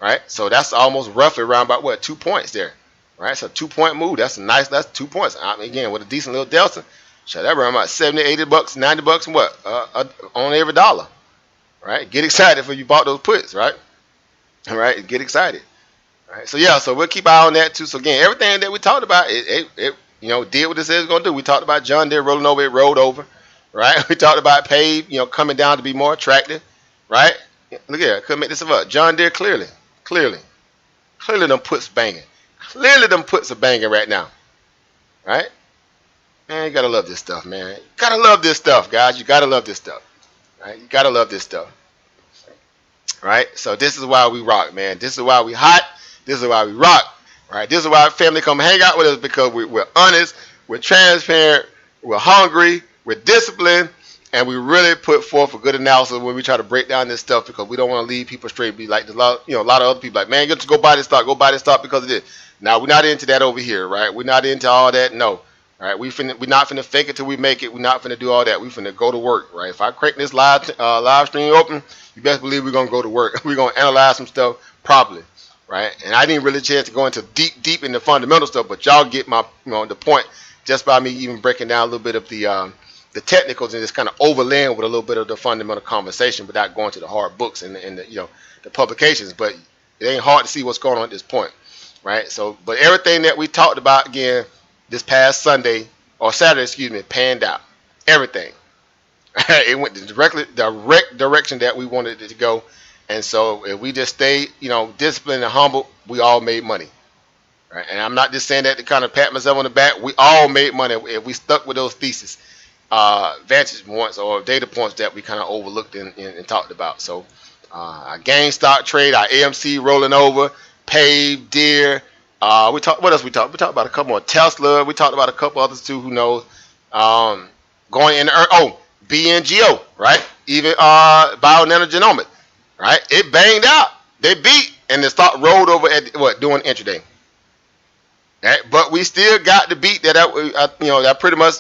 right? So that's almost roughly around about 2 points there. Right, so 2 point move. That's 2 points. Again, with a decent little delta, so that around about 70, 80 bucks, 90 bucks, and on every dollar. Right, get excited for you bought those puts. Right, all right, get excited. All right, so yeah, so we'll keep an eye on that too. So again, everything that we talked about, it did what it said it's gonna do. We talked about John Deere rolling over, it rolled over. Right, we talked about PAVE, coming down to be more attractive. Right, look here, I couldn't make this up. John Deere clearly them puts banging. Clearly them puts are banging right now. Right? Man, you gotta love this stuff, man. You gotta love this stuff, guys. You gotta love this stuff. Right? You gotta love this stuff. Right? So this is why we rock, man. This is why we hot. This is why we rock. Right? This is why our family come hang out with us, because we're honest, we're transparent, we're hungry, we're disciplined, and we really put forth a good analysis when we try to break down this stuff, because we don't want to leave people straight. Be like a lot of other people like, man, you just go buy this stock because of this. Now, we're not into that over here, right? We're not into all that, no. All right, we're not finna fake it till we make it. We're not finna do all that. We're finna go to work, right? If I crack this live stream open, you best believe we're gonna go to work. We're gonna analyze some stuff properly, right? And I didn't really chance to go into deep in the fundamental stuff, but y'all get my the point just by me even breaking down a little bit of the technicals and just kind of overlaying with a little bit of the fundamental conversation without going to the hard books and the publications. But it ain't hard to see what's going on at this point. Right, so but everything that we talked about again this past Saturday, panned out. Everything, it went the direct direction that we wanted it to go, and so if we just stay, disciplined and humble, we all made money. Right, and I'm not just saying that to kind of pat myself on the back. We all made money if we stuck with those thesis, vantage points or data points that we kind of overlooked and talked about. So our GameStop trade, our AMC rolling over. PAVE, Deere, what else we talked? We talked about a couple more. Tesla, we talked about a couple others too, who knows. Going in, BNGO, right? Even Bionanogenomics, right? It banged out. They beat, and the stock rolled over at doing intraday. Right? But we still got the beat that pretty much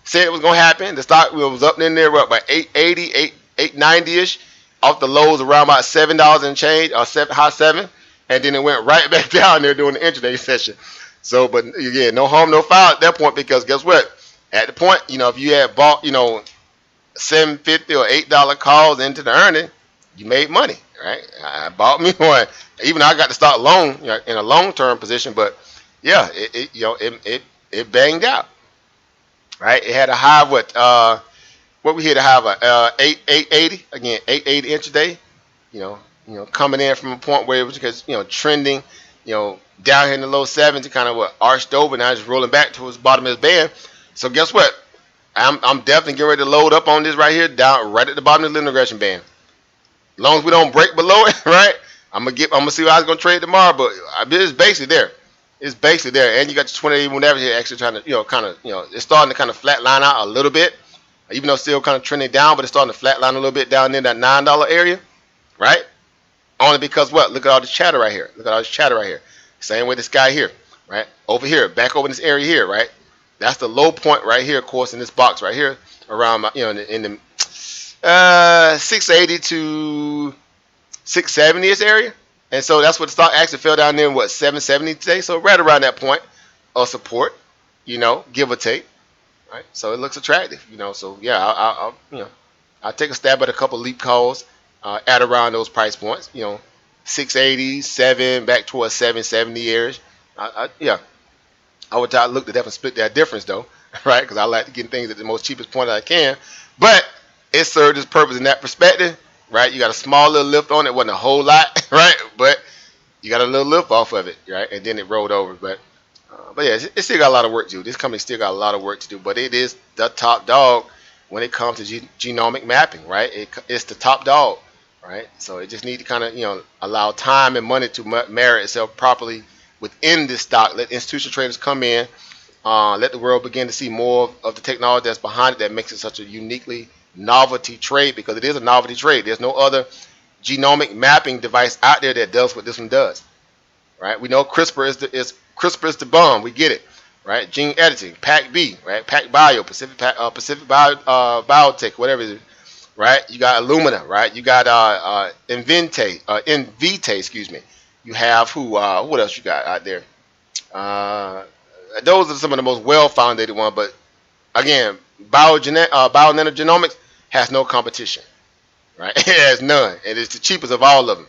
said it was gonna happen. The stock was up in there by 880, 890ish, off the lows around about $7 and change, or high 7. And then it went right back down there during the intraday session. So, but again, no harm, no foul at that point, because guess what? At the point, if you had bought, $7.50 or $8 calls into the earning, you made money, right? I bought me one. Even though I got to start long, in a long-term position, but yeah, it banged out, right? It had a high of what we hit a high of 880 again, 880 intraday. Coming in from a point where it was because trending, down here in the low sevens, it kind of arched over. Now it's rolling back towards the bottom of this band. So guess what? I'm definitely getting ready to load up on this right here, down right at the bottom of the linear regression band. As long as we don't break below it, right? I'm gonna see how I was gonna trade tomorrow, but it's basically there. It's basically there, and you got the 20-day moving average here actually trying to, it's starting to kind of flat line out a little bit, even though it's still kind of trending down, but it's starting to flat line a little bit down in that $9 area, right? Only because what? Look at all this chatter right here. Look at all this chatter right here. Same with this guy here, right? Over here, back over in this area here, right? That's the low point right here, of course, in this box right here, around in the 680 to 670ish area, and so that's what the stock actually fell down there. 770 today? So right around that point of support, give or take, right? So it looks attractive, So yeah, I'll take a stab at a couple leap calls at around those price points, 680, 7 back towards 770 areas. Yeah. I would look to definitely split that difference though, right? Because I like to get things at the most cheapest point that I can. But it served its purpose in that perspective, right? You got a small little lift on it, wasn't a whole lot, right? But you got a little lift off of it, right? And then it rolled over. But yeah, it still got a lot of work to do. This company still got a lot of work to do. But it is the top dog when it comes to genomic mapping, right? It's the top dog, right? So it just need to kind of allow time and money to merit itself properly within this stock. Let institutional traders come in, let the world begin to see more of the technology that's behind it that makes it such a uniquely novelty trade, because it is a novelty trade. There's no other genomic mapping device out there that does what this one does, right? We know CRISPR is the bomb. We get it, right? Gene editing, PacB, right? PacBio, Pacific Biotech, whatever it is, right? You got Illumina, right? You got Invitae, excuse me. You have what else you got out there? Those are some of the most well-founded ones, but again, bio-nanogenomics has no competition, right? It has none, and it's the cheapest of all of them,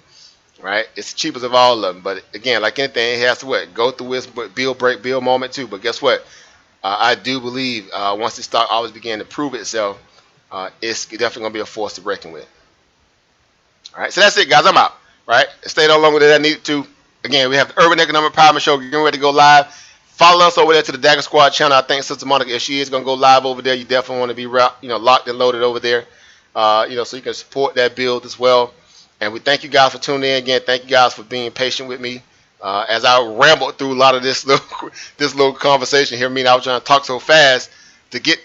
right? It's the cheapest of all of them, but again, like anything, it has to go through its build moment too. But guess what? I do believe once the stock always began to prove itself, it's definitely going to be a force to reckon with. All right, so that's it, guys. I'm out. Right? Stayed on longer than I needed to. Again, we have the Urban Economic Empowerment Show getting ready to go live. Follow us over there to the Dagger Squad channel. I think Sister Monica, if she is going to go live over there, you definitely want to be locked and loaded over there. So you can support that build as well. And we thank you guys for tuning in again. Thank you guys for being patient with me as I rambled through a lot of this little conversation here. I was trying to talk so fast to get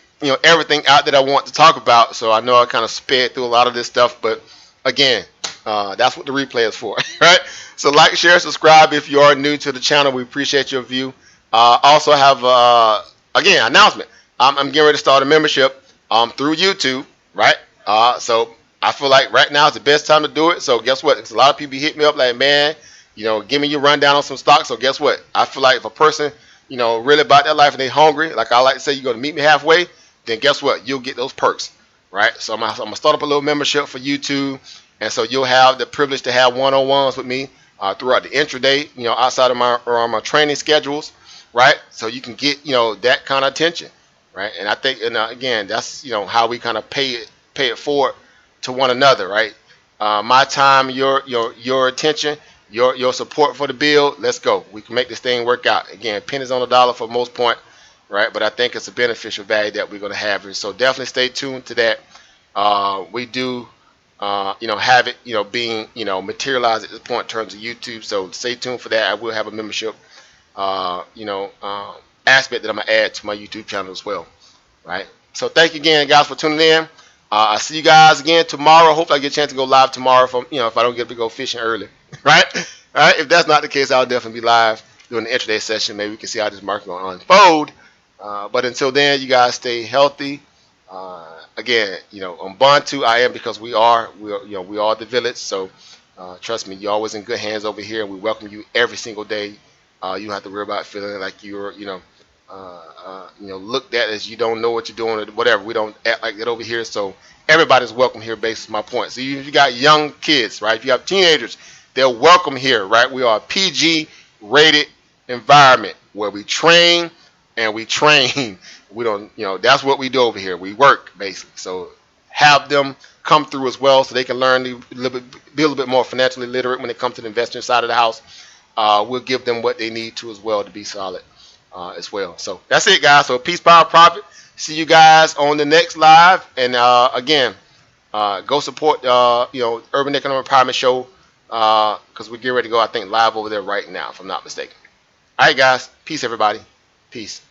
everything out that I want to talk about. So I know I kind of sped through a lot of this stuff, but again, that's what the replay is for, right? So like, share, subscribe if you are new to the channel. We appreciate your view. Also have, again, announcement. I'm getting ready to start a membership through YouTube, right? So I feel like right now is the best time to do it. So guess what? There's a lot of people hit me up like, man, give me your rundown on some stocks. So guess what? I feel like if a person, really about their life and they hungry, like I like to say, you're going to meet me halfway, then guess what? You'll get those perks, right? So I'm going to start up a little membership for YouTube. And so you'll have the privilege to have one-on-ones with me throughout the intraday, outside of my training schedules, right? So you can get, that kind of attention, right? And I think, again, that's, how we kind of pay it forward to one another, right? My time, your attention, your support for the build. Let's go. We can make this thing work out. Again, pennies on the dollar for the most part, right? But I think it's a beneficial value that we're going to have. And so definitely stay tuned to that. We do. Have it, being, materialized at this point in terms of YouTube. So stay tuned for that. I will have a membership, aspect that I'm gonna add to my YouTube channel as well, right? So thank you again, guys, for tuning in. I'll see you guys again tomorrow. Hopefully I get a chance to go live tomorrow if I don't get to go fishing early, right? All right. If that's not the case, I'll definitely be live doing the intraday session. Maybe we can see how this market will unfold. But until then, you guys stay healthy. Again, on Ubuntu, I am, because we are the village. So trust me, you're always in good hands over here, and we welcome you every single day. You don't have to worry about feeling like you're, looked at as you don't know what you're doing or whatever. We don't act like that over here. So everybody's welcome here, based on my point. So if you got young kids, right? If you have teenagers, they're welcome here, right? We are a PG rated environment where we train and we train. We don't, that's what we do over here. We work basically. So have them come through as well so they can learn be a little bit more financially literate when it comes to the investing side of the house. We'll give them what they need to as well to be solid as well. So that's it, guys. So peace, power, profit. See you guys on the next live. And again, go support Urban Economic Empowerment Show because we're getting ready to go, I think, live over there right now, if I'm not mistaken. All right, guys. Peace, everybody. Peace.